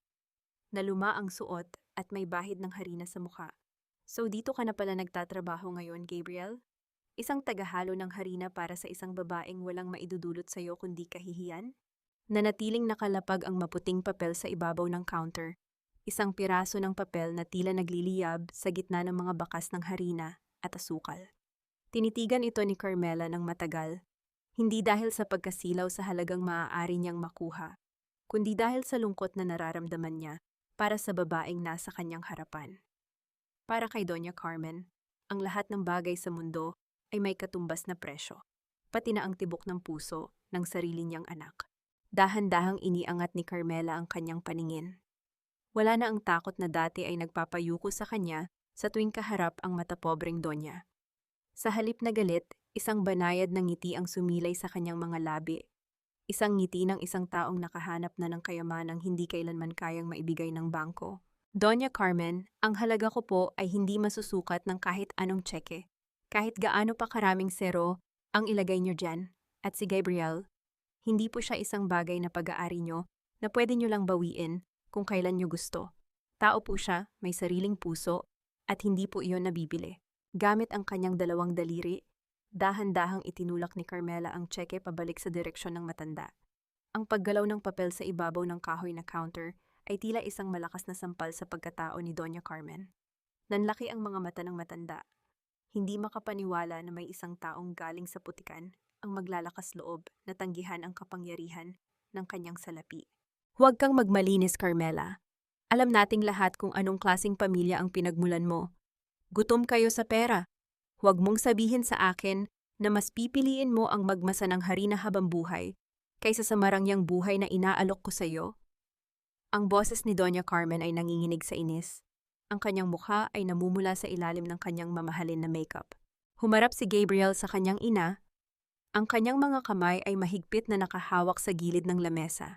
Naluma ang suot at may bahid ng harina sa mukha. So dito ka na pala nagtatrabaho ngayon, Gabriel? Isang tagahalo ng harina para sa isang babaeng walang maidudulot sa iyo kundi kahihiyan? Nanatiling nakalapag ang maputing papel sa ibabaw ng counter. Isang piraso ng papel na tila nagliliyab sa gitna ng mga bakas ng harina at asukal. Tinitigan ito ni Carmela ng matagal, hindi dahil sa pagkasilaw sa halagang maaari niyang makuha, kundi dahil sa lungkot na nararamdaman niya para sa babaeng nasa kanyang harapan. Para kay Doña Carmen, ang lahat ng bagay sa mundo ay may katumbas na presyo, pati na ang tibok ng puso ng sarili niyang anak. Dahan-dahang iniangat ni Carmela ang kanyang paningin. Wala na ang takot na dati ay nagpapayuko sa kanya sa tuwing kaharap ang matapobreng Donya. Sa halip na galit, isang banayad na ngiti ang sumilay sa kanyang mga labi. Isang ngiti ng isang taong nakahanap na ng kayamanang hindi kailanman kayang maibigay ng bangko. Doña Carmen, ang halaga ko po ay hindi masusukat ng kahit anong tseke. Kahit gaano pa karaming zero ang ilagay niyo dyan. At si Gabriel, hindi po siya isang bagay na pag-aari niyo na pwede niyo lang bawiin kung kailan niyo gusto. Tao po siya, may sariling puso, at hindi po iyon nabibili. Gamit ang kanyang dalawang daliri, dahan-dahang itinulak ni Carmela ang tseke pabalik sa direksyon ng matanda. Ang paggalaw ng papel sa ibabaw ng kahoy na counter ay tila isang malakas na sampal sa pagkatao ni Doña Carmen. Nanlaki ang mga mata ng matanda. Hindi makapaniwala na may isang taong galing sa putikan ang maglalakas loob na tanggihan ang kapangyarihan ng kanyang salapi. Huwag kang magmalinis, Carmela. Alam nating lahat kung anong klaseng pamilya ang pinagmulan mo. Gutom kayo sa pera. Huwag mong sabihin sa akin na mas pipiliin mo ang magmasa ng harina habang buhay kaysa sa marangyang buhay na inaalok ko sa iyo. Ang boses ni Doña Carmen ay nanginginig sa inis. Ang kanyang mukha ay namumula sa ilalim ng kanyang mamahalin na makeup. Humarap si Gabriel sa kanyang ina. Ang kanyang mga kamay ay mahigpit na nakahawak sa gilid ng lamesa.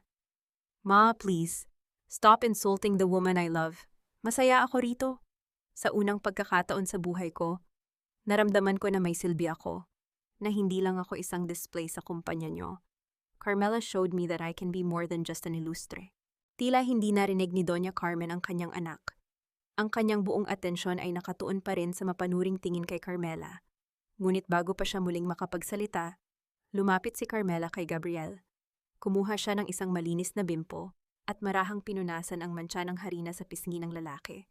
Ma, please, stop insulting the woman I love. Masaya ako rito. Sa unang pagkakataon sa buhay ko, naramdaman ko na may silbi ako, na hindi lang ako isang display sa kumpanya nyo. Carmela showed me that I can be more than just an illustre. Tila hindi narinig ni Doña Carmen ang kanyang anak. Ang kanyang buong atensyon ay nakatuon pa rin sa mapanuring tingin kay Carmela. Ngunit bago pa siya muling makapagsalita, lumapit si Carmela kay Gabriel. Kumuha siya ng isang malinis na bimpo at marahang pinunasan ang mantsa ng harina sa pisngi ng lalaki.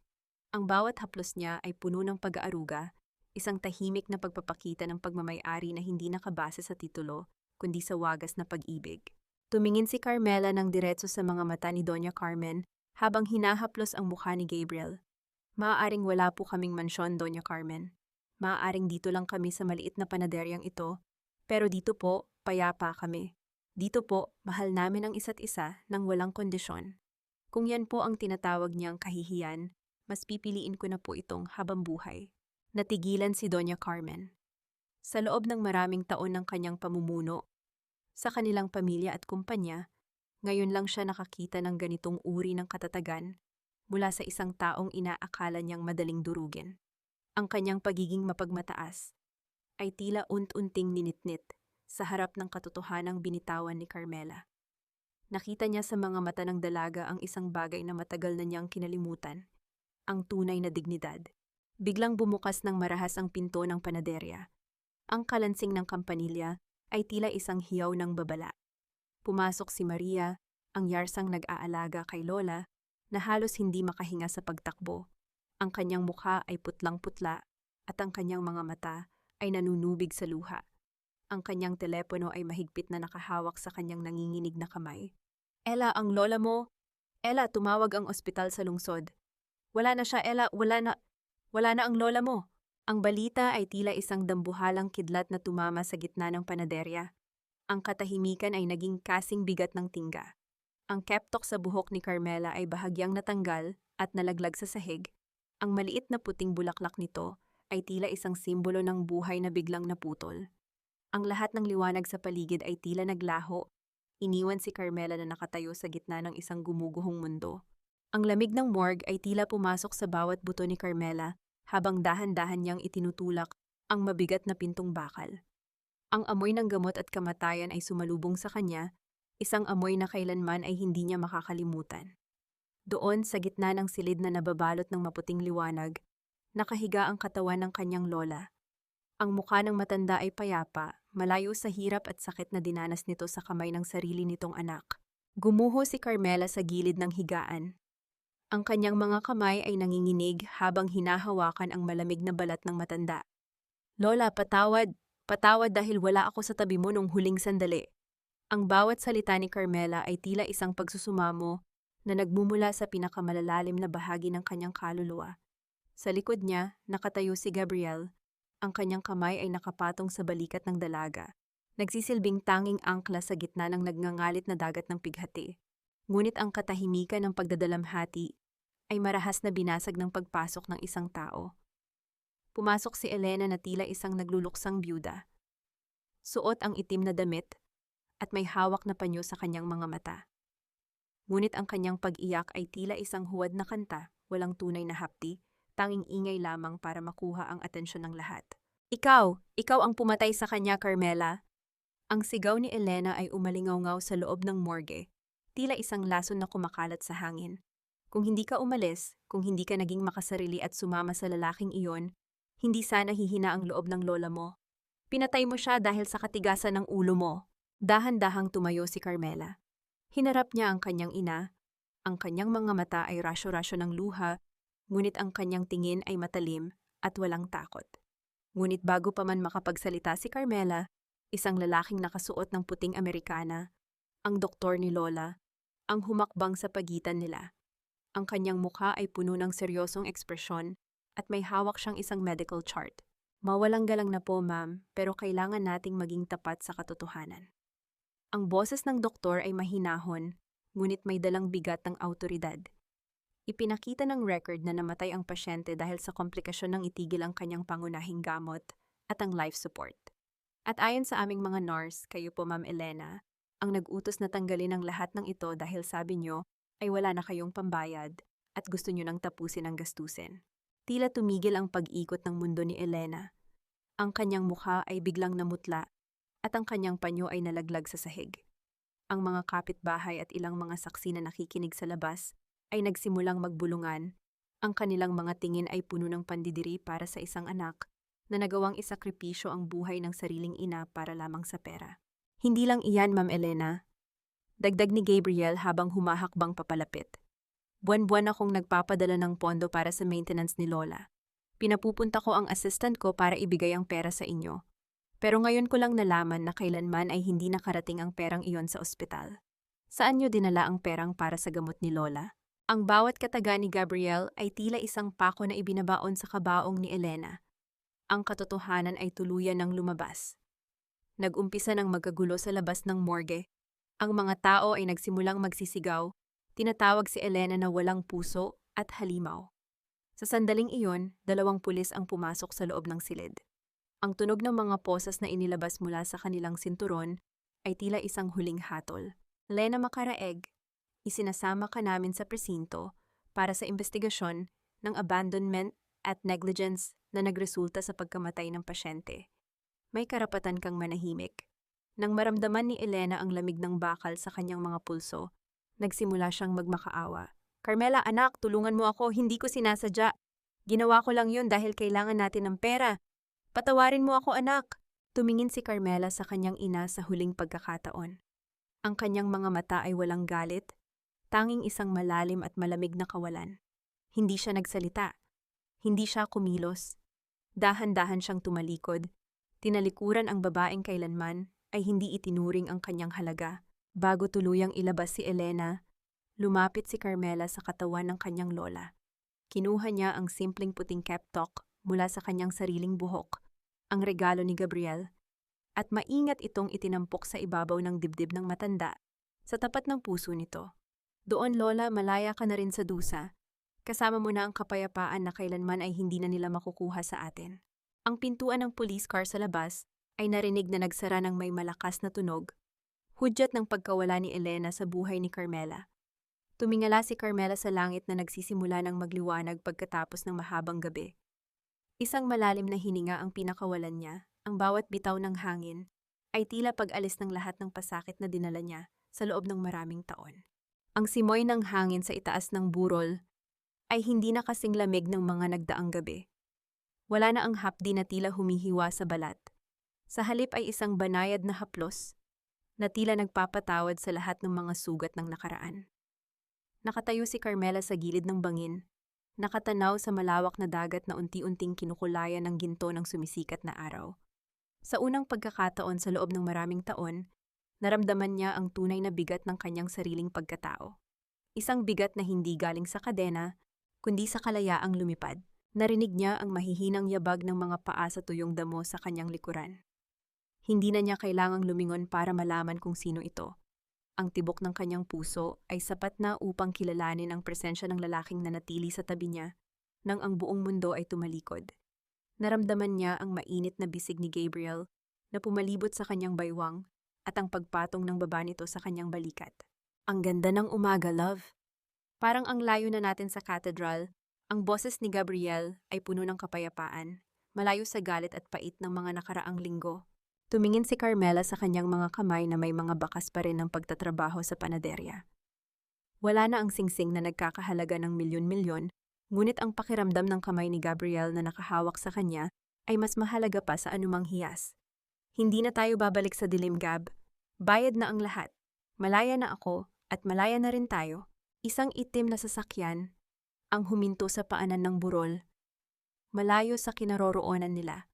Ang bawat haplos niya ay puno ng pag-aaruga, isang tahimik na pagpapakita ng pagmamay-ari na hindi nakabase sa titulo, kundi sa wagas na pag-ibig. Tumingin si Carmela ng diretso sa mga mata ni Doña Carmen habang hinahaplos ang mukha ni Gabriel. Maaaring wala po kaming mansyon, Doña Carmen. Maaaring dito lang kami sa maliit na panaderyang ito, pero dito po, payapa kami. Dito po, mahal namin ang isa't isa nang walang kondisyon. Kung yan po ang tinatawag niyang kahihiyan, mas pipiliin ko na po itong habang buhay. Natigilan si Doña Carmen. Sa loob ng maraming taon ng kanyang pamumuno, sa kanilang pamilya at kumpanya, ngayon lang siya nakakita ng ganitong uri ng katatagan mula sa isang taong inaakala niyang madaling durugin. Ang kanyang pagiging mapagmataas ay tila unt-unting ninitnit sa harap ng katotohanang binitawan ni Carmela. Nakita niya sa mga mata ng dalaga ang isang bagay na matagal na niyang kinalimutan, ang tunay na dignidad. Biglang bumukas ng marahas ang pinto ng panaderya. Ang kalansing ng kampanilya ay tila isang hiyaw ng babala. Pumasok si Maria, ang yarsang nag-aalaga kay Lola, na halos hindi makahinga sa pagtakbo. Ang kanyang mukha ay putlang-putla at ang kanyang mga mata ay nanunubig sa luha. Ang kanyang telepono ay mahigpit na nakahawak sa kanyang nanginginig na kamay. Ella, ang lola mo. Ella, tumawag ang ospital sa lungsod. Wala na siya, Ella, wala na ang lola mo. Ang balita ay tila isang dambuhalang kidlat na tumama sa gitna ng panaderya. Ang katahimikan ay naging kasing bigat ng tingga. Ang keptok sa buhok ni Carmela ay bahagyang natanggal at nalaglag sa sahig. Ang maliit na puting bulaklak nito ay tila isang simbolo ng buhay na biglang naputol. Ang lahat ng liwanag sa paligid ay tila naglaho. Iniwan si Carmela na nakatayo sa gitna ng isang gumuguhong mundo. Ang lamig ng morgue ay tila pumasok sa bawat buto ni Carmela habang dahan-dahan niyang itinutulak ang mabigat na pintong bakal. Ang amoy ng gamot at kamatayan ay sumalubong sa kanya, isang amoy na kailanman ay hindi niya makakalimutan. Doon sa gitna ng silid na nababalot ng maputing liwanag, nakahiga ang katawan ng kanyang lola. Ang mukha ng matanda ay payapa, malayo sa hirap at sakit na dinanas nito sa kamay ng sarili nitong anak. Gumuho si Carmela sa gilid ng higaan. Ang kanyang mga kamay ay nanginginig habang hinahawakan ang malamig na balat ng matanda. Lola, patawad dahil wala ako sa tabi mo nung huling sandali. Ang bawat salita ni Carmela ay tila isang pagsusumamo na nagmumula sa pinakamalalalim na bahagi ng kanyang kaluluwa. Sa likod niya, nakatayo si Gabriel. Ang kanyang kamay ay nakapatong sa balikat ng dalaga. Nagsisilbing tanging angkla sa gitna ng nagngangalit na dagat ng pighati. Ngunit ang katahimikan ng pagdadalamhati ay marahas na binasag ng pagpasok ng isang tao. Pumasok si Elena na tila isang nagluluksang byuda. Suot ang itim na damit at may hawak na panyo sa kanyang mga mata. Ngunit ang kanyang pag-iyak ay tila isang huwad na kanta, walang tunay na hapti, tanging ingay lamang para makuha ang atensyon ng lahat. Ikaw ang pumatay sa kanya, Carmela. Ang sigaw ni Elena ay umalingaw-ngaw sa loob ng morgue, tila isang lason na kumakalat sa hangin. Kung hindi ka umalis, kung hindi ka naging makasarili at sumama sa lalaking iyon, hindi sana hihina ang loob ng lola mo. Pinatay mo siya dahil sa katigasan ng ulo mo. Dahan-dahang tumayo si Carmela. Hinarap niya ang kanyang ina. Ang kanyang mga mata ay rasyo-rasyo ng luha, ngunit ang kanyang tingin ay matalim at walang takot. Ngunit bago pa man makapagsalita si Carmela, isang lalaking nakasuot ng puting Amerikana, ang doktor ni Lola, ang humakbang sa pagitan nila. Ang kanyang mukha ay puno ng seryosong ekspresyon at may hawak siyang isang medical chart. Mawalang galang na po, ma'am, pero kailangan nating maging tapat sa katotohanan. Ang boses ng doktor ay mahinahon, ngunit may dalang bigat ng awtoridad. Ipinakita ng record na namatay ang pasyente dahil sa komplikasyon ng itigil ang kanyang pangunahing gamot at ang life support. At ayon sa aming mga nurse, kayo po, Ma'am Elena, ang nag-utos na tanggalin ang lahat ng ito dahil sabi nyo ay wala na kayong pambayad at gusto nyo nang tapusin ang gastusin. Tila tumigil ang pag-ikot ng mundo ni Elena. Ang kanyang mukha ay biglang namutla at ang kanyang panyo ay nalaglag sa sahig. Ang mga kapitbahay at ilang mga saksi na nakikinig sa labas ay nagsimulang magbulungan. Ang kanilang mga tingin ay puno ng pandidiri para sa isang anak na nagawang isakripisyo ang buhay ng sariling ina para lamang sa pera. Hindi lang iyan, Ma'am Elena. Dagdag ni Gabriel habang humahakbang papalapit. Buwan-buwan akong nagpapadala ng pondo para sa maintenance ni Lola. Pinapupunta ko ang assistant ko para ibigay ang pera sa inyo. Pero ngayon ko lang nalaman na kailanman ay hindi nakarating ang perang iyon sa ospital. Saan niyo dinala ang perang para sa gamot ni Lola? Ang bawat kataga ni Gabriel ay tila isang pako na ibinabaon sa kabaong ni Elena. Ang katotohanan ay tuluyan ng lumabas. Nag-umpisa ng magkagulo sa labas ng morgue. Ang mga tao ay nagsimulang magsisigaw. Tinatawag si Elena na walang puso at halimaw. Sa sandaling iyon, 2 pulis ang pumasok sa loob ng silid. Ang tunog ng mga posas na inilabas mula sa kanilang sinturon ay tila isang huling hatol. Lena Macaraeg, isinasama ka namin sa presinto para sa investigasyon ng abandonment at negligence na nagresulta sa pagkamatay ng pasyente. May karapatan kang manahimik. Nang maramdaman ni Elena ang lamig ng bakal sa kanyang mga pulso, nagsimula siyang magmakaawa. Carmela, anak, tulungan mo ako, hindi ko sinasadya. Ginawa ko lang yun dahil kailangan natin ng pera. Patawarin mo ako, anak. Tumingin si Carmela sa kanyang ina sa huling pagkakataon. Ang kanyang mga mata ay walang galit, tanging isang malalim at malamig na kawalan. Hindi siya nagsalita. Hindi siya kumilos. Dahan-dahan siyang tumalikod. Tinalikuran ang babaeng kailanman ay hindi itinuring ang kanyang halaga. Bago tuluyang ilabas si Elena, lumapit si Carmela sa katawan ng kanyang lola. Kinuha niya ang simpleng puting keptok mula sa kanyang sariling buhok, ang regalo ni Gabriel, at maingat itong itinampok sa ibabaw ng dibdib ng matanda, sa tapat ng puso nito. Doon, Lola, malaya ka na rin sa dusa. Kasama mo na ang kapayapaan na kailanman ay hindi na nila makukuha sa atin. Ang pintuan ng police car sa labas ay narinig na nagsara ng may malakas na tunog, hudyat ng pagkawala ni Elena sa buhay ni Carmela. Tumingala si Carmela sa langit na nagsisimula ng magliwanag pagkatapos ng mahabang gabi. Isang malalim na hininga ang pinakawalan niya, ang bawat bitaw ng hangin, ay tila pag-alis ng lahat ng pasakit na dinala niya sa loob ng maraming taon. Ang simoy ng hangin sa itaas ng burol ay hindi na kasing lamig ng mga nagdaang gabi. Wala na ang hapdi na tila humihiwa sa balat. Sa halip ay isang banayad na haplos na tila nagpapatawad sa lahat ng mga sugat ng nakaraan. Nakatayo si Carmela sa gilid ng bangin, nakatanaw sa malawak na dagat na unti-unting kinukulayan ng ginto ng sumisikat na araw. Sa unang pagkakataon sa loob ng maraming taon, naramdaman niya ang tunay na bigat ng kanyang sariling pagkatao. Isang bigat na hindi galing sa kadena, kundi sa kalayaang lumipad. Narinig niya ang mahihinang yabag ng mga paa sa tuyong damo sa kanyang likuran. Hindi na niya kailangang lumingon para malaman kung sino ito. Ang tibok ng kanyang puso ay sapat na upang kilalanin ang presensya ng lalaking nanatili sa tabi niya nang ang buong mundo ay tumalikod. Naramdaman niya ang mainit na bisig ni Gabriel na pumalibot sa kanyang baywang at ang pagpatong ng baba nito sa kanyang balikat. Ang ganda ng umaga, love. Parang ang layo na natin sa cathedral, ang boses ni Gabriel ay puno ng kapayapaan, malayo sa galit at pait ng mga nakaraang linggo. Tumingin si Carmela sa kanyang mga kamay na may mga bakas pa rin ng pagtatrabaho sa panaderya. Wala na ang singsing na nagkakahalaga ng milyon-milyon, ngunit ang pakiramdam ng kamay ni Gabriel na nakahawak sa kanya ay mas mahalaga pa sa anumang hiyas. Hindi na tayo babalik sa dilim, Gab. Bayad na ang lahat. Malaya na ako at malaya na rin tayo. Isang itim na sasakyan ang huminto sa paanan ng burol, malayo sa kinaroroonan nila.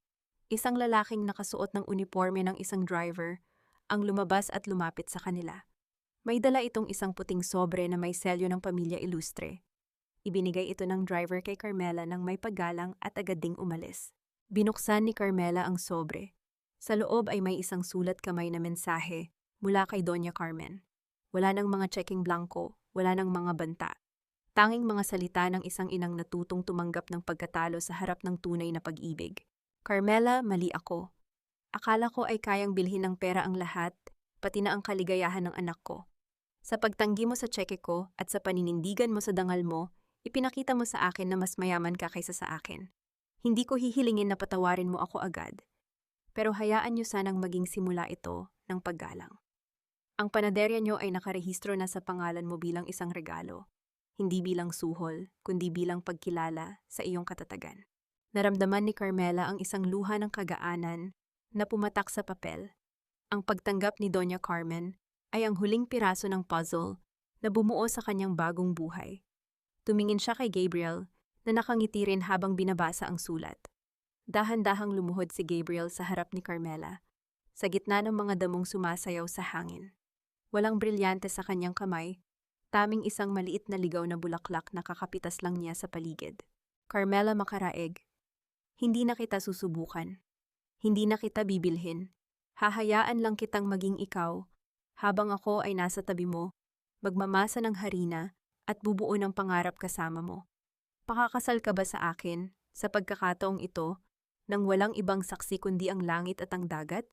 Isang lalaking nakasuot ng uniforme ng isang driver ang lumabas at lumapit sa kanila. May dala itong isang puting sobre na may selyo ng Pamilya Ilustre. Ibinigay ito ng driver kay Carmela nang may paggalang at agad ding umalis. Binuksan ni Carmela ang sobre. Sa loob ay may isang sulat kamay na mensahe mula kay Doña Carmen. Wala nang mga checking blanco, wala nang mga banta. Tanging mga salita ng isang inang natutong tumanggap ng pagkatalo sa harap ng tunay na pag-ibig. Carmela, mali ako. Akala ko ay kayang bilhin ng pera ang lahat, pati na ang kaligayahan ng anak ko. Sa pagtanggi mo sa tseke ko at sa paninindigan mo sa dangal mo, ipinakita mo sa akin na mas mayaman ka kaysa sa akin. Hindi ko hihilingin na patawarin mo ako agad. Pero hayaan niyo sanang maging simula ito ng paggalang. Ang panaderya nyo ay nakarehistro na sa pangalan mo bilang isang regalo, hindi bilang suhol, kundi bilang pagkilala sa iyong katatagan. Naramdaman ni Carmela ang isang luha ng kagaanan na pumatak sa papel. Ang pagtanggap ni Doña Carmen ay ang huling piraso ng puzzle na bumuo sa kanyang bagong buhay. Tumingin siya kay Gabriel na nakangiti rin habang binabasa ang sulat. Dahan-dahang lumuhod si Gabriel sa harap ni Carmela, sa gitna ng mga damong sumasayaw sa hangin. Walang brilyante sa kanyang kamay, taming isang maliit na ligaw na bulaklak na kakapitas lang niya sa paligid. Carmela makaraeg, hindi na kita susubukan. Hindi na kita bibilhin. Hahayaan lang kitang maging ikaw, habang ako ay nasa tabi mo, magmamasa ng harina at bubuo ng pangarap kasama mo. Pakakasal ka ba sa akin, sa pagkakataong ito, nang walang ibang saksi kundi ang langit at ang dagat?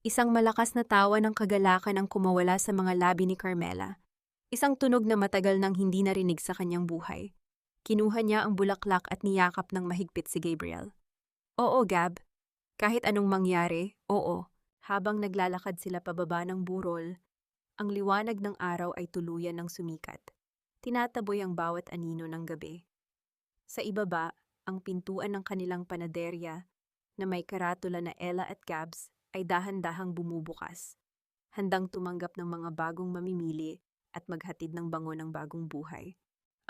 Isang malakas na tawa ng kagalakan ang kumawala sa mga labi ni Carmela. Isang tunog na matagal nang hindi narinig sa kanyang buhay. Kinuha niya ang bulaklak at niyakap ng mahigpit si Gabriel. Oo, Gab. Kahit anong mangyari, oo. Habang naglalakad sila pababa ng burol, ang liwanag ng araw ay tuluyan ng sumikat. Tinataboy ang bawat anino ng gabi. Sa ibaba, ang pintuan ng kanilang panaderya, na may karatula na Ella at Gabs, ay dahan-dahang bumubukas, handang tumanggap ng mga bagong mamimili at maghatid ng bango ng bagong buhay.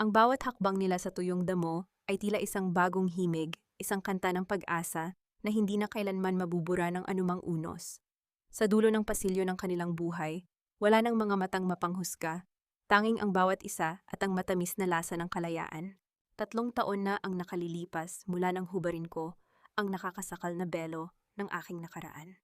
Ang bawat hakbang nila sa tuyong damo ay tila isang bagong himig, isang kanta ng pag-asa na hindi na kailanman mabubura ng anumang unos. Sa dulo ng pasilyo ng kanilang buhay, wala nang mga matang mapanghusga, tanging ang bawat isa at ang matamis na lasa ng kalayaan. 3 taon na ang nakalilipas mula nang hubarin ko ang nakakasakal na belo ng aking nakaraan.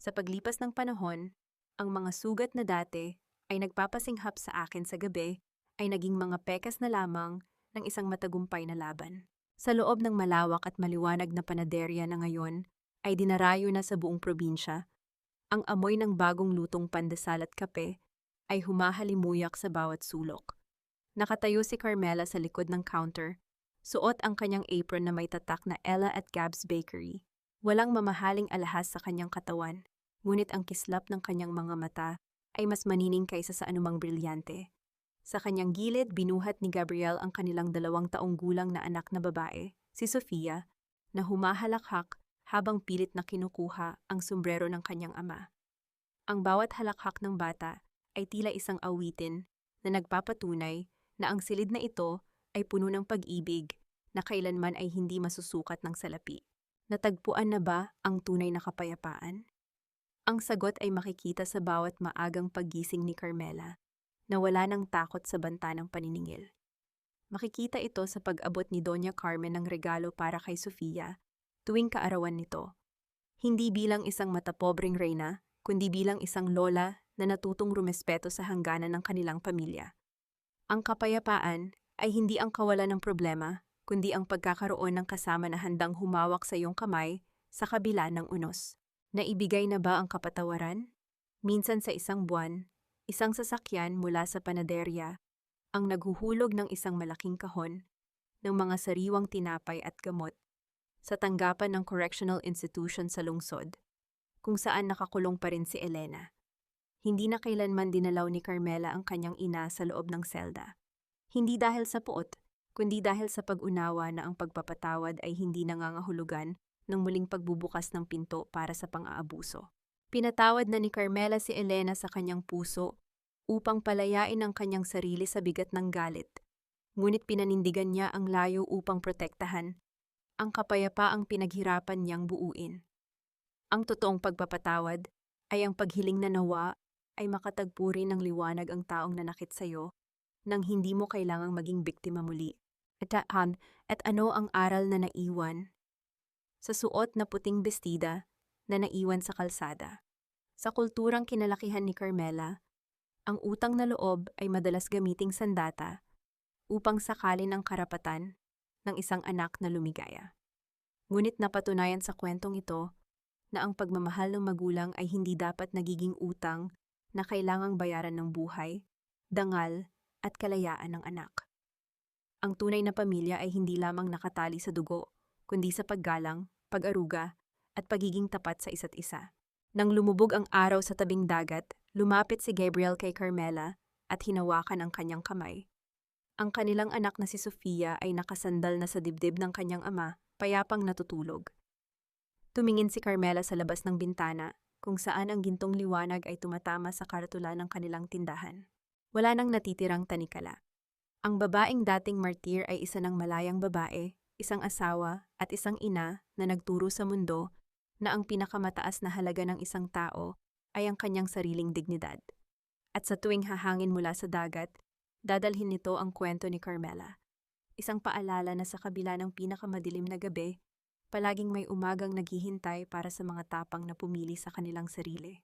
Sa paglipas ng panahon, ang mga sugat na dati ay nagpapasinghap sa akin sa gabi ay naging mga pekas na lamang ng isang matagumpay na laban. Sa loob ng malawak at maliwanag na panaderya na ngayon ay dinarayo na sa buong probinsya, ang amoy ng bagong lutong pandesal at kape ay humahalimuyak sa bawat sulok. Nakatayo si Carmela sa likod ng counter, suot ang kanyang apron na may tatak na Ella at Gab's Bakery. Walang mamahaling alahas sa kanyang katawan, ngunit ang kislap ng kanyang mga mata ay mas manining kaysa sa anumang brilyante. Sa kanyang gilid, binuhat ni Gabriel ang kanilang 2 taong gulang na anak na babae, si Sofia, na humahalakhak habang pilit na kinukuha ang sombrero ng kanyang ama. Ang bawat halakhak ng bata ay tila isang awitin na nagpapatunay na ang silid na ito ay puno ng pag-ibig na kailanman ay hindi masusukat ng salapi. Natagpuan na ba ang tunay na kapayapaan? Ang sagot ay makikita sa bawat maagang paggising ni Carmela, na wala ng takot sa banta ng paniningil. Makikita ito sa pag-abot ni Doña Carmen ng regalo para kay Sofia tuwing kaarawan nito. Hindi bilang isang matapobreng reyna, kundi bilang isang lola na natutong rumespeto sa hangganan ng kanilang pamilya. Ang kapayapaan ay hindi ang kawalan ng problema, kundi ang pagkakaroon ng kasama na handang humawak sa iyong kamay sa kabila ng unos. Naibigay na ba ang kapatawaran? Minsan sa isang buwan, isang sasakyan mula sa panaderya ang naghuhulog ng isang malaking kahon ng mga sariwang tinapay at gamot sa tanggapan ng correctional institution sa lungsod, kung saan nakakulong pa rin si Elena. Hindi na kailanman dinalaw ni Carmela ang kanyang ina sa loob ng selda. Hindi dahil sa puot, kundi dahil sa pag-unawa na ang pagpapatawad ay hindi nangangahulugan ng muling pagbubukas ng pinto para sa pang-aabuso. Pinatawad na ni Carmela si Elena sa kanyang puso upang palayain ang kanyang sarili sa bigat ng galit. Ngunit pinanindigan niya ang layo upang protektahan ang kapayapaang pinaghirapan niyang buuin. Ang totoong pagpapatawad ay ang paghiling na nawa ay makatagpo rin ng liwanag ang taong nanakit sa'yo nang hindi mo kailangang maging biktima muli. At ano ang aral na naiwan? Sa suot na puting bestida na naiwan sa kalsada. Sa kulturang kinalakihan ni Carmela, ang utang na loob ay madalas gamiting sandata upang sakalin ang karapatan ng isang anak na lumigaya. Ngunit napatunayan sa kwentong ito na ang pagmamahal ng magulang ay hindi dapat nagiging utang na kailangang bayaran ng buhay, dangal at kalayaan ng anak. Ang tunay na pamilya ay hindi lamang nakatali sa dugo, kundi sa paggalang, pag-aruga, at pagiging tapat sa isa't isa. Nang lumubog ang araw sa tabing dagat Lumapit si Gabriel kay Carmela at hinawakan ang kanyang kamay. Ang kanilang anak na si Sofia ay nakasandal na sa dibdib ng kanyang ama, payapang natutulog. Tumingin si Carmela sa labas ng bintana, kung saan ang gintong liwanag ay tumatama sa karatula ng kanilang tindahan. Wala nang natitirang tanikala. Ang babaeng dating martir ay isa ng malayang babae, isang asawa at isang ina na nagturo sa mundo na ang pinakamataas na halaga ng isang tao ay ang kanyang sariling dignidad. At sa tuwing hahangin mula sa dagat, dadalhin nito ang kwento ni Carmela. Isang paalala na sa kabila ng pinakamadilim na gabi, palaging may umagang naghihintay para sa mga tapang na pumili sa kanilang sarili.